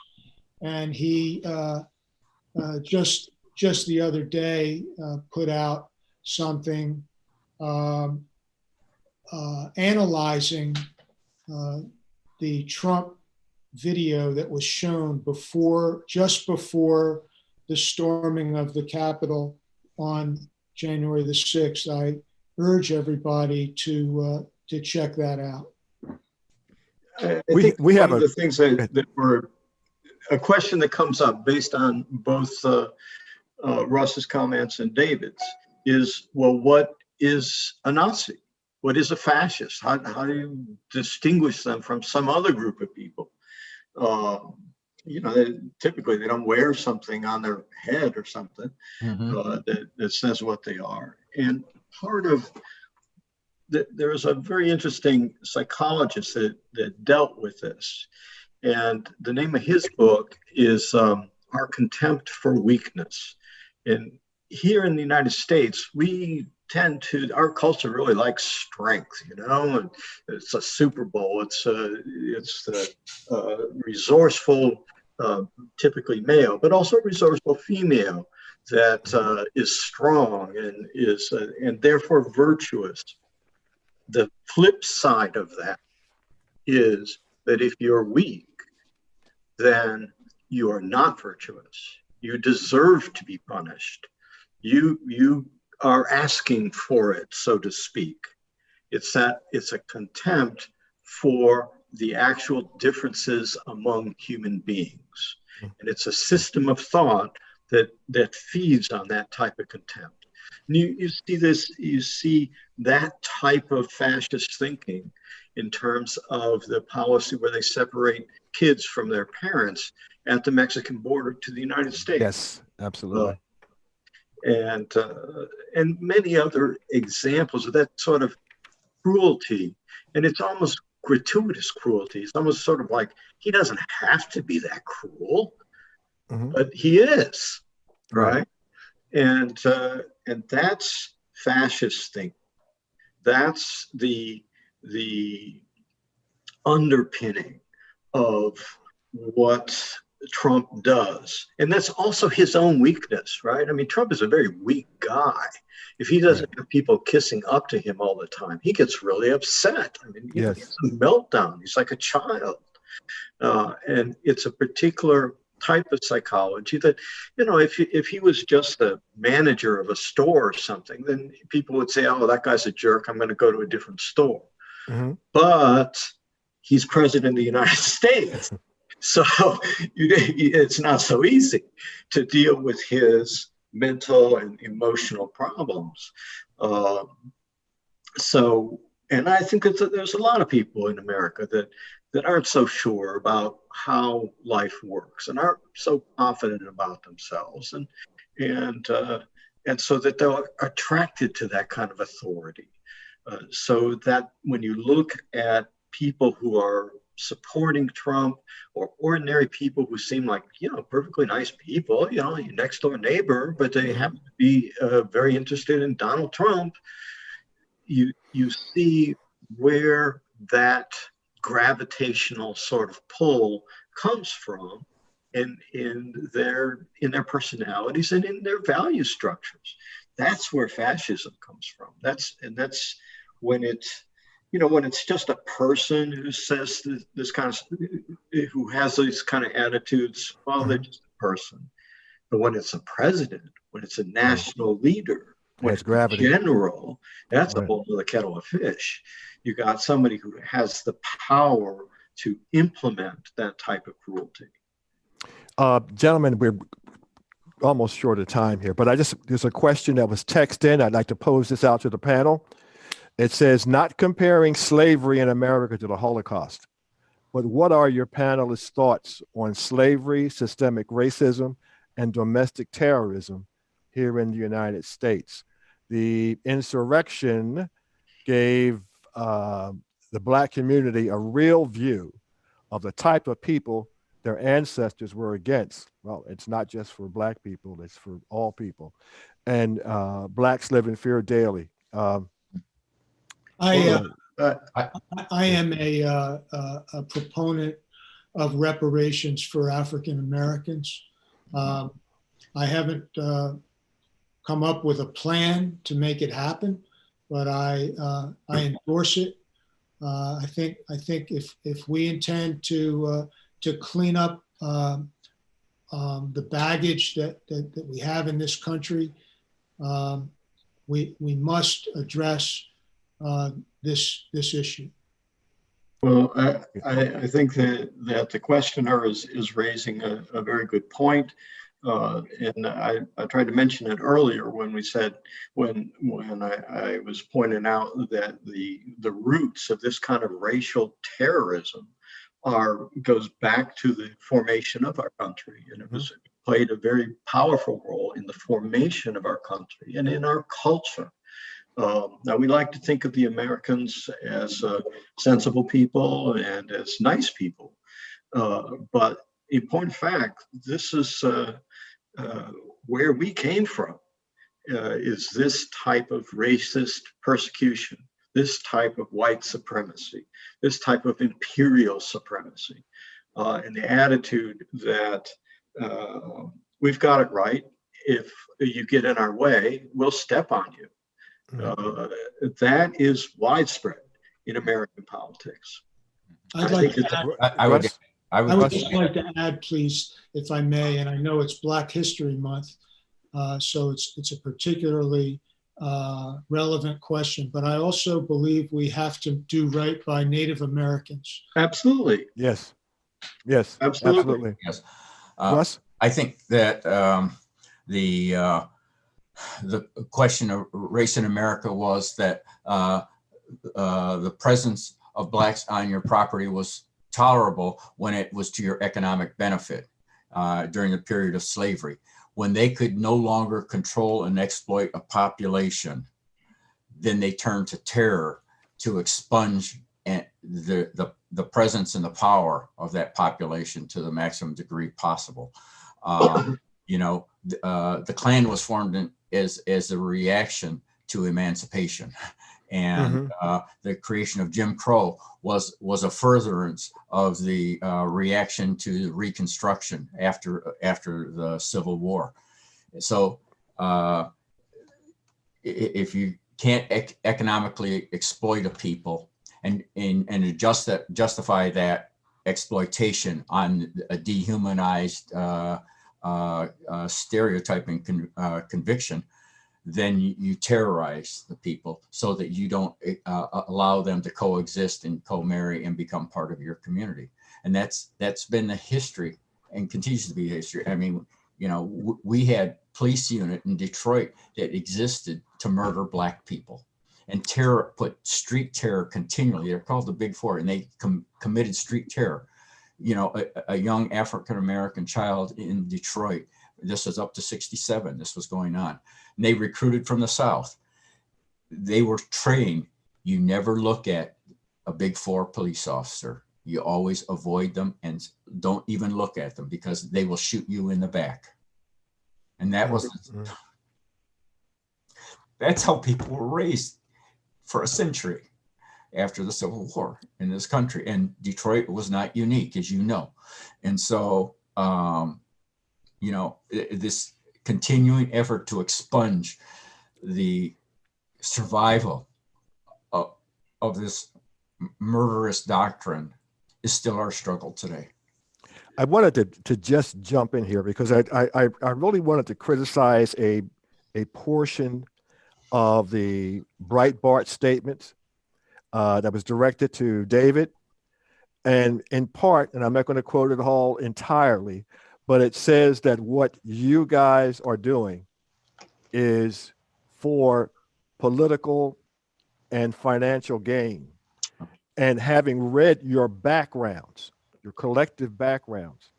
And he just the other day put out something analyzing the Trump video that was shown just before the storming of the Capitol on January the 6th. I urge everybody to check that out. I think we have the things that were a question that comes up based on both Russ's comments and David's is, well, what is a Nazi? What is a fascist? How do you distinguish them from some other group of people? Typically they don't wear something on their head or something that says what they are. And part of there's a very interesting psychologist that dealt with this. And the name of his book is Our Contempt for Weakness. And here in the United States, we our culture really likes strength, and it's a Super Bowl. It's the resourceful, typically male, but also resourceful female that is strong and therefore virtuous. The flip side of that is that if you're weak, then you are not virtuous. You deserve to be punished. You are asking for it, so to speak. It's a contempt for the actual differences among human beings. And it's a system of thought that feeds on that type of contempt. And you see that type of fascist thinking in terms of the policy where they separate kids from their parents at the Mexican border to the United States. Yes, absolutely. And many other examples of that sort of cruelty. And it's almost gratuitous cruelty. It's almost sort of like he doesn't have to be that cruel, but he is, right? And that's fascist thinking. That's the underpinning of what Trump does. And that's also his own weakness, right? I mean, Trump is a very weak guy. If he doesn't have people kissing up to him all the time, he gets really upset. I mean, he gets a meltdown. He's like a child. And it's a particular type of psychology that, if he was just a manager of a store or something, then people would say, oh, that guy's a jerk. I'm going to go to a different store. But he's president of the United States. So it's not so easy to deal with his mental and emotional problems. And I think there's a lot of people in America that aren't so sure about how life works and aren't so confident about themselves, and so that they're attracted to that kind of authority. So that when you look at people who are supporting Trump or ordinary people who seem like, perfectly nice people, your next door neighbor, but they happen to be very interested in Donald Trump, you see where that gravitational sort of pull comes from in their personalities and in their value structures. That's where fascism comes from. That's when it's just a person who says this kind of, who has these kind of attitudes, well, they're just a person. But when it's a president, when it's a national leader, when it's a general, that's a whole other kettle of fish. You got somebody who has the power to implement that type of cruelty. Gentlemen, we're almost short of time here, but there's a question that was texted in. I'd like to pose this out to the panel. It says, not comparing slavery in America to the Holocaust, but what are your panelists' thoughts on slavery, systemic racism, and domestic terrorism here in the United States? The insurrection gave the Black community a real view of the type of people their ancestors were against. Well, it's not just for Black people, it's for all people. And Blacks live in fear daily. I am a proponent of reparations for African Americans. I haven't come up with a plan to make it happen, but I endorse it. I think if we intend to clean up the baggage that we have in this country, we must address this issue. Well, I think that the questioner is raising a very good point. And I tried to mention it earlier when we said, when I was pointing out that the roots of this kind of racial terrorism goes back to the formation of our country, and it played a very powerful role in the formation of our country and in our culture. Now, we like to think of the Americans as sensible people and as nice people, but in point of fact, this is where we came from, is this type of racist persecution, this type of white supremacy, this type of imperial supremacy, and the attitude that we've got it right. If you get in our way, we'll step on you. That is widespread in American politics. I would just like to add, please, if I may, and I know it's Black History Month, so it's a particularly relevant question, but I also believe we have to do right by Native Americans. Absolutely. Yes, absolutely. Yes. Russ? I think that the question of race in America was that the presence of Blacks on your property was tolerable when it was to your economic benefit during the period of slavery. When they could no longer control and exploit a population, then they turned to terror to expunge the presence and the power of that population to the maximum degree possible. The Klan was formed as a reaction to emancipation, and the creation of Jim Crow was a furtherance of the reaction to Reconstruction after the Civil War. So if you can't economically exploit a people and justify that exploitation on a dehumanized stereotyping conviction, then you terrorize the people so that you don't allow them to coexist and co-marry and become part of your community. And that's been the history and continues to be history. I mean, we had police unit in Detroit that existed to murder Black people and put street terror continually. They're called the Big Four, and they committed street terror. A young African-American child in Detroit, this was up to 67, this was going on. And they recruited from the South. They were trained, you never look at a Big Four police officer. You always avoid them and don't even look at them because they will shoot you in the back. And that's how people were raised for a century after the Civil War in this country. And Detroit was not unique, as you know. And so, this continuing effort to expunge the survival of this murderous doctrine is still our struggle today. I wanted to just jump in here because I really wanted to criticize a portion of the Breitbart statement that was directed to David. And in part, and I'm not going to quote it all entirely, but it says that what you guys are doing is for political and financial gain. And having read your backgrounds, your collective backgrounds,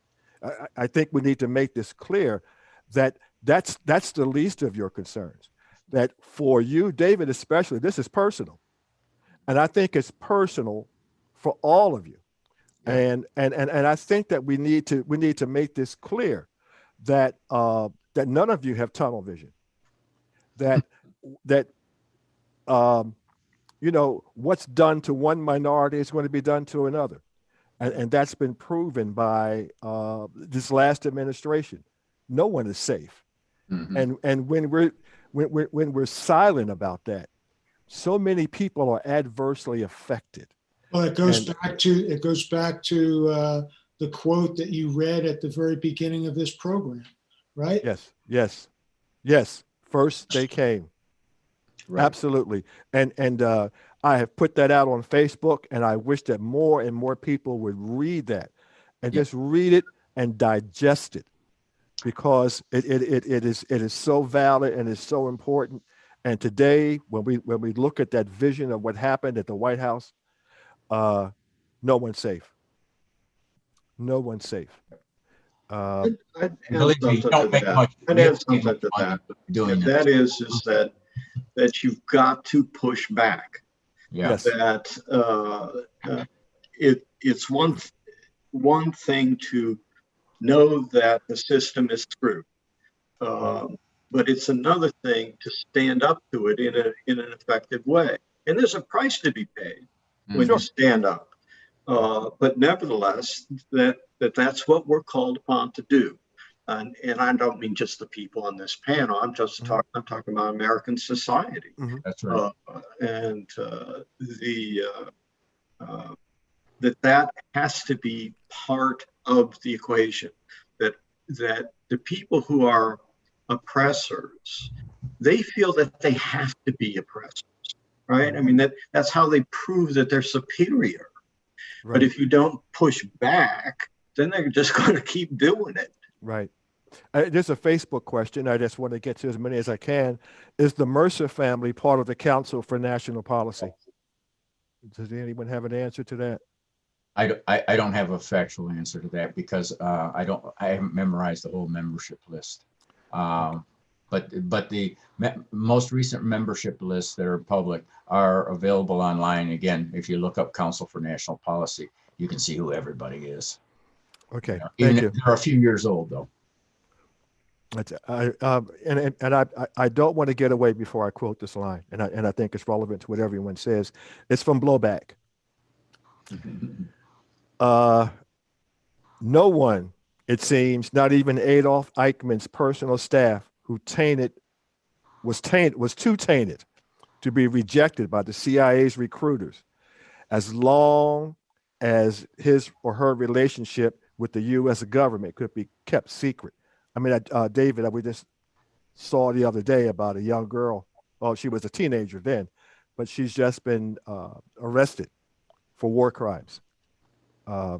I think we need to make this clear that that's the least of your concerns. That for you, David, especially, this is personal. And I think it's personal for all of you. Yeah. And I think that we need to make this clear that that none of you have tunnel vision. That you know, what's done to one minority is going to be done to another. And that's been proven by this last administration. No one is safe. Mm-hmm. And when we're silent about that, so many people are adversely affected. Well, it goes back to the quote that you read at the very beginning of this program, right? Yes. First they came. Right. Absolutely. And I have put that out on Facebook, and I wish that more and more people would read that and just read it and digest it, because it is so valid and is so important. And today, when we look at that vision of what happened at the White House, no one's safe. No one's safe. I'd add something to that. That is that you've got to push back. Yes. That it's one thing to know that the system is screwed, but it's another thing to stand up to it in an effective way. And there's a price to be paid when you stand up. But nevertheless, that's what we're called upon to do. And I don't mean just the people on this panel. I'm talking about American society. Mm-hmm. That's right. That has to be part of the equation. That the people who are oppressors, they feel that they have to be oppressors, right? I mean, that's how they prove that they're superior. Right. But if you don't push back, then they're just going to keep doing it. Right. There's a Facebook question. I just want to get to as many as I can. Is the Mercer family part of the Council for National Policy? Does anyone have an answer to that? I don't have a factual answer to that, because I haven't memorized the whole membership list. But the most recent membership lists that are public are available online. Again, if you look up Council for National Policy, you can see who everybody is. Okay, thank you. They're a few years old, though. I don't want to get away before I quote this line, and I think it's relevant to what everyone says. It's from Blowback. No one, it seems, not even Adolf Eichmann's personal staff, who was too tainted to be rejected by the CIA's recruiters, as long as his or her relationship with the U.S. government could be kept secret. I mean, David, we just saw the other day about a young girl. Well, she was a teenager then, but she's just been arrested for war crimes. I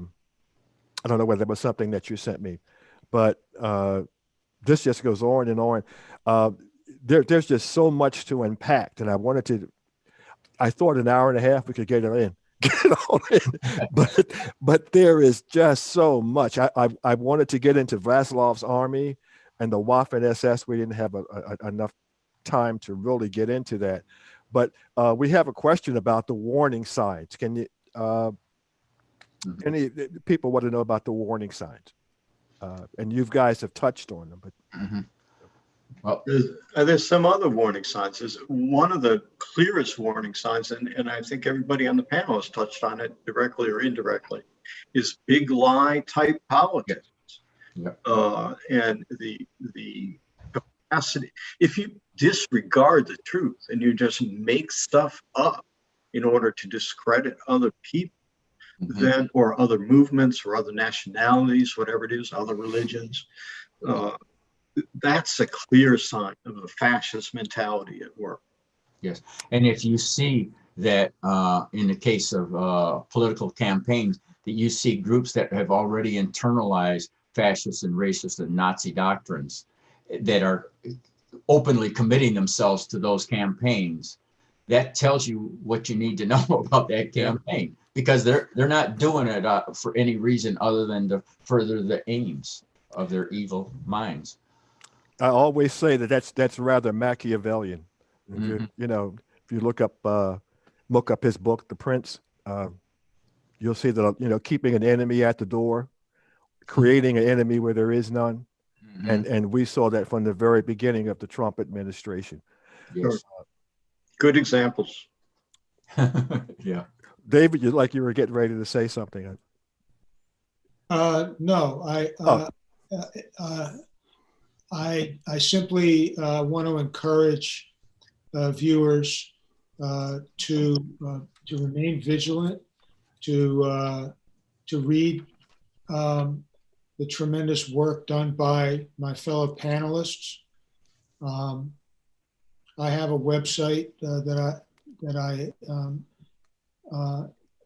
don't know whether that was something that you sent me, but this just goes on and on. There's just so much to unpack, and I thought an hour and a half we could get it all in, but there is just so much. I wanted to get into Vasilov's army and the Waffen SS. We didn't have enough time to really get into that, but we have a question about the warning signs. Can you? Any people want to know about the warning signs, and you guys have touched on them, but. Mm-hmm. Well, there's some other warning signs. There's one of the clearest warning signs, and I think everybody on the panel has touched on it directly or indirectly, is big lie type politics. Yeah. And the capacity, if you disregard the truth and you just make stuff up in order to discredit other people, then, or other movements or other nationalities, whatever it is, other religions, that's a clear sign of a fascist mentality at work. Yes, and if you see that in the case of political campaigns, that you see groups that have already internalized fascist and racist and Nazi doctrines that are openly committing themselves to those campaigns, that tells you what you need to know about that campaign, because they're not doing it for any reason other than to further the aims of their evil minds. I always say that's rather Machiavellian. Mm-hmm. If you look up his book, The Prince, you'll see that keeping an enemy at the door, creating an enemy where there is none, and we saw that from the very beginning of the Trump administration. Yes. Good examples. Yeah. David, you were getting ready to say something. No, I simply want to encourage viewers to remain vigilant, to read the tremendous work done by my fellow panelists. I have a website that I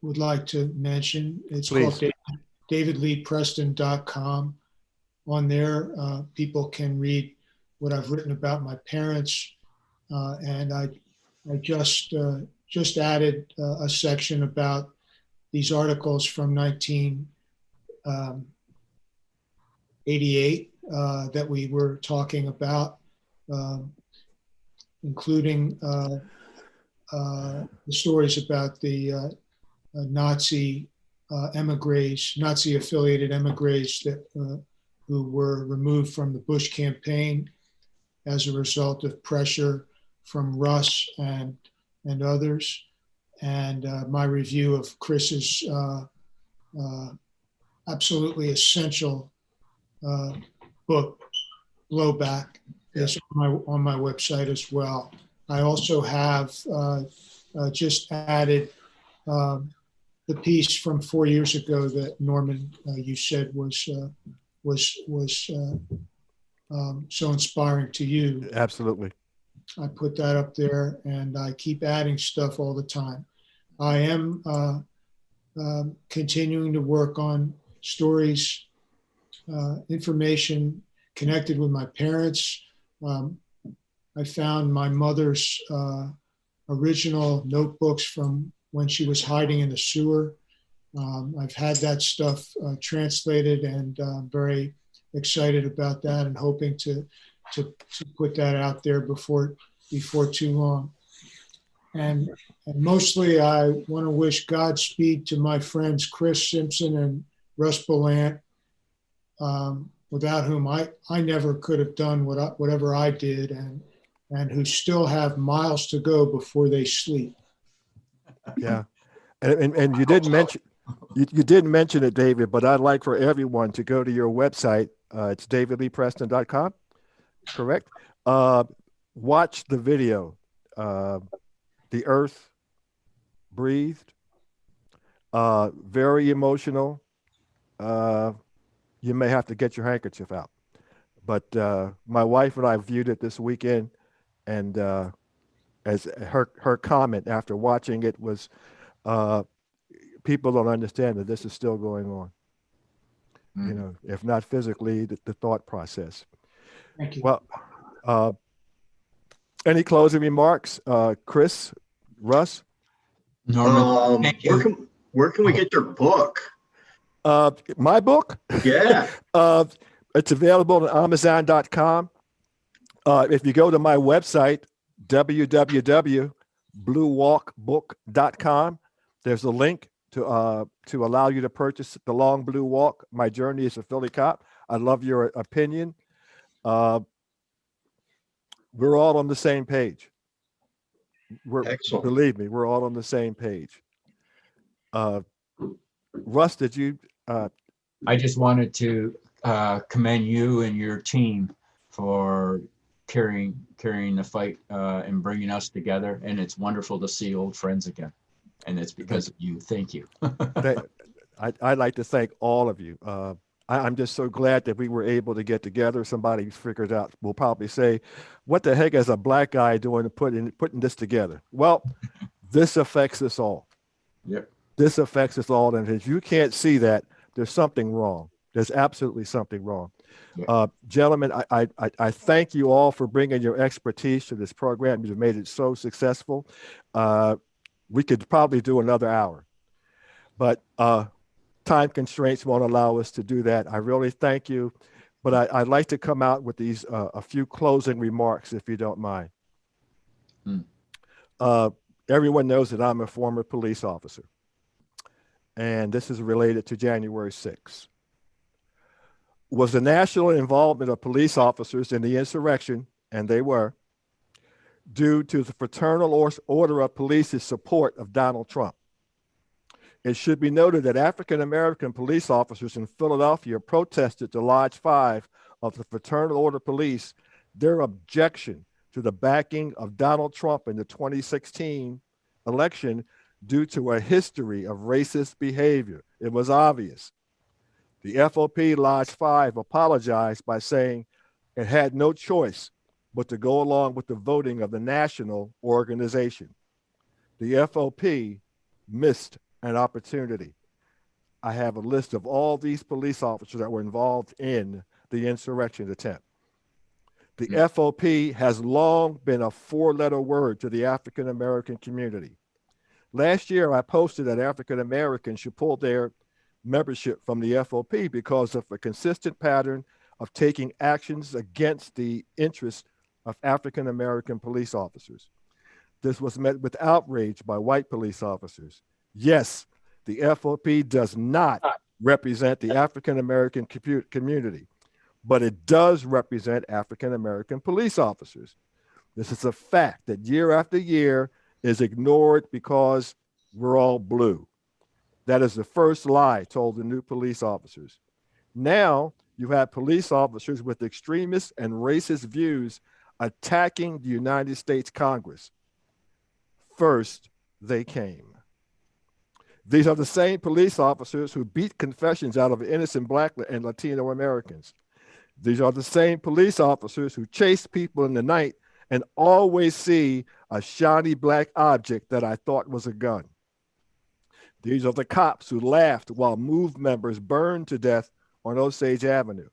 would like to mention. It's Please. called davidleepreston.com. On there, people can read what I've written about my parents, and I just added a section about these articles from 1988 that we were talking about, including the stories about the Nazi Nazi-affiliated emigres that who were removed from the Bush campaign as a result of pressure from Russ and others, and my review of Chris's absolutely essential book, Blowback, is on my website as well. I also have just added the piece from 4 years ago that Norman, you said was so inspiring to you. Absolutely. I put that up there, and I keep adding stuff all the time. I am continuing to work on stories, information connected with my parents. I found my mother's original notebooks from when she was hiding in the sewer. I've had that stuff translated, and I'm very excited about that, and hoping to put that out there before too long. And mostly I want to wish Godspeed to my friends Chris Simpson and Russ Bellant, without whom I never could have done whatever I did, and who still have miles to go before they sleep. Yeah, and you didn't mention you didn't mention it, David, but I'd like for everyone to go to your website. It's davidleepreston.com, correct? Watch the video, The Earth Breathed. Very emotional. You may have to get your handkerchief out. But my wife and I viewed it this weekend, and as her comment after watching it was, people don't understand that this is still going on. If not physically, the thought process. Thank you. Well, any closing remarks, Chris, Russ? Norman, thank you. Where can we get your book? My book? Yeah. It's available on Amazon.com. If you go to my website, www.bluewalkbook.com, there's a link to allow you to purchase The Long Blue Walk, My Journey as a Philly Cop. I love your opinion. We're all on the same page. Excellent. Believe me, we're all on the same page. Russ, did you? I just wanted to commend you and your team for carrying the fight and bringing us together. And it's wonderful to see old friends again. And it's because of you. Thank you. I'd like to thank all of you. I'm just so glad that we were able to get together. Somebody figured out, will probably say, what the heck is a black guy doing putting this together? Well, this affects us all. Yep. This affects us all. And if you can't see that, there's something wrong. There's absolutely something wrong. Gentlemen, I thank you all for bringing your expertise to this program. You've made it so successful. We could probably do another hour, but time constraints won't allow us to do that. I really thank you, but I'd like to come out with these a few closing remarks, if you don't mind. Everyone knows that I'm a former police officer, and this is related to January 6th. Was the national involvement of police officers in the insurrection, and they were, due to the fraternal order of police's support of Donald Trump? It should be noted that African-American police officers in Philadelphia protested to Lodge 5 of the Fraternal Order Police their objection to the backing of Donald Trump in the 2016 election due to a history of racist behavior. It was obvious. The FOP Lodge 5 apologized by saying it had no choice but to go along with the voting of the national organization. The FOP missed an opportunity. I have a list of all these police officers that were involved in the insurrection attempt. The FOP has long been a four-letter word to the African-American community. Last year, I posted that African Americans should pull their membership from the FOP because of a consistent pattern of taking actions against the interests of African American police officers. This was met with outrage by white police officers. Yes, the FOP does not represent the African American community, but it does represent African American police officers. This is a fact that year after year is ignored because we're all blue. That is the first lie told to new police officers. Now you have police officers with extremist and racist views attacking the United States Congress. First, they came. These are the same police officers who beat confessions out of innocent Black and Latino Americans. These are the same police officers who chase people in the night and always see a shiny black object that I thought was a gun. These are the cops who laughed while MOVE members burned to death on Osage Avenue.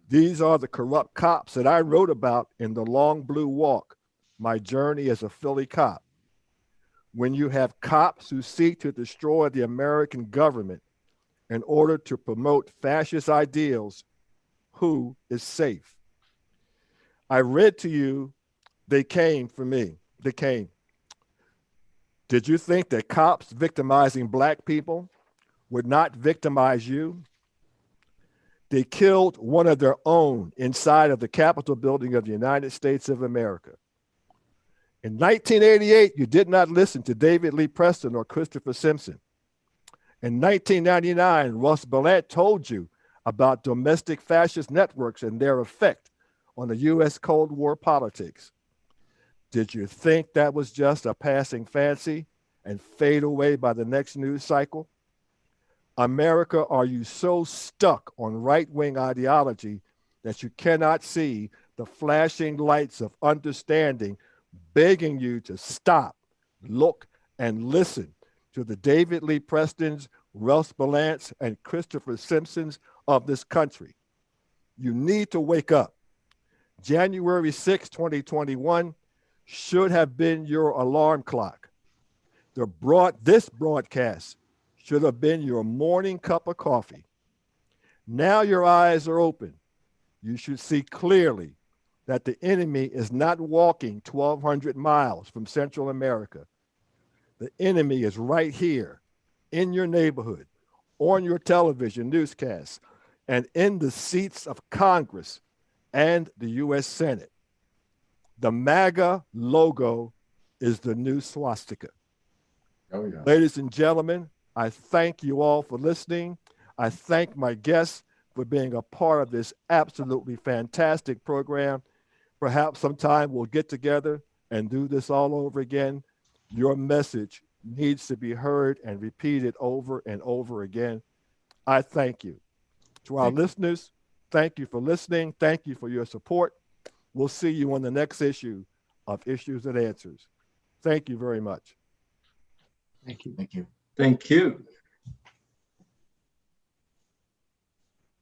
These are the corrupt cops that I wrote about in The Long Blue Walk, My Journey as a Philly Cop. When you have cops who seek to destroy the American government in order to promote fascist ideals, who is safe? I read to you, they came for me. They came. Did you think that cops victimizing Black people would not victimize you? They killed one of their own inside of the Capitol building of the United States of America. In 1988, you did not listen to David Lee Preston or Christopher Simpson. In 1999, Russ Bellant told you about domestic fascist networks and their effect on the US Cold War politics. Did you think that was just a passing fancy and fade away by the next news cycle? America, are you so stuck on right-wing ideology that you cannot see the flashing lights of understanding begging you to stop, look, and listen to the David Lee Prestons, Russ Bellants, and Christopher Simpsons of this country? You need to wake up. January 6, 2021 should have been your alarm clock. This broadcast should have been your morning cup of coffee. Now your eyes are open. You should see clearly that the enemy is not walking 1,200 miles from Central America. The enemy is right here in your neighborhood, on your television newscasts, and in the seats of Congress and the US Senate. The MAGA logo is the new swastika. Oh, yeah. Ladies and gentlemen, I thank you all for listening. I thank my guests for being a part of this absolutely fantastic program. Perhaps sometime we'll get together and do this all over again. Your message needs to be heard and repeated over and over again. I thank you. To our listeners, thank you for listening. Thank you for your support. We'll see you on the next issue of Issues and Answers. Thank you very much. Thank you. Thank you. Thank you.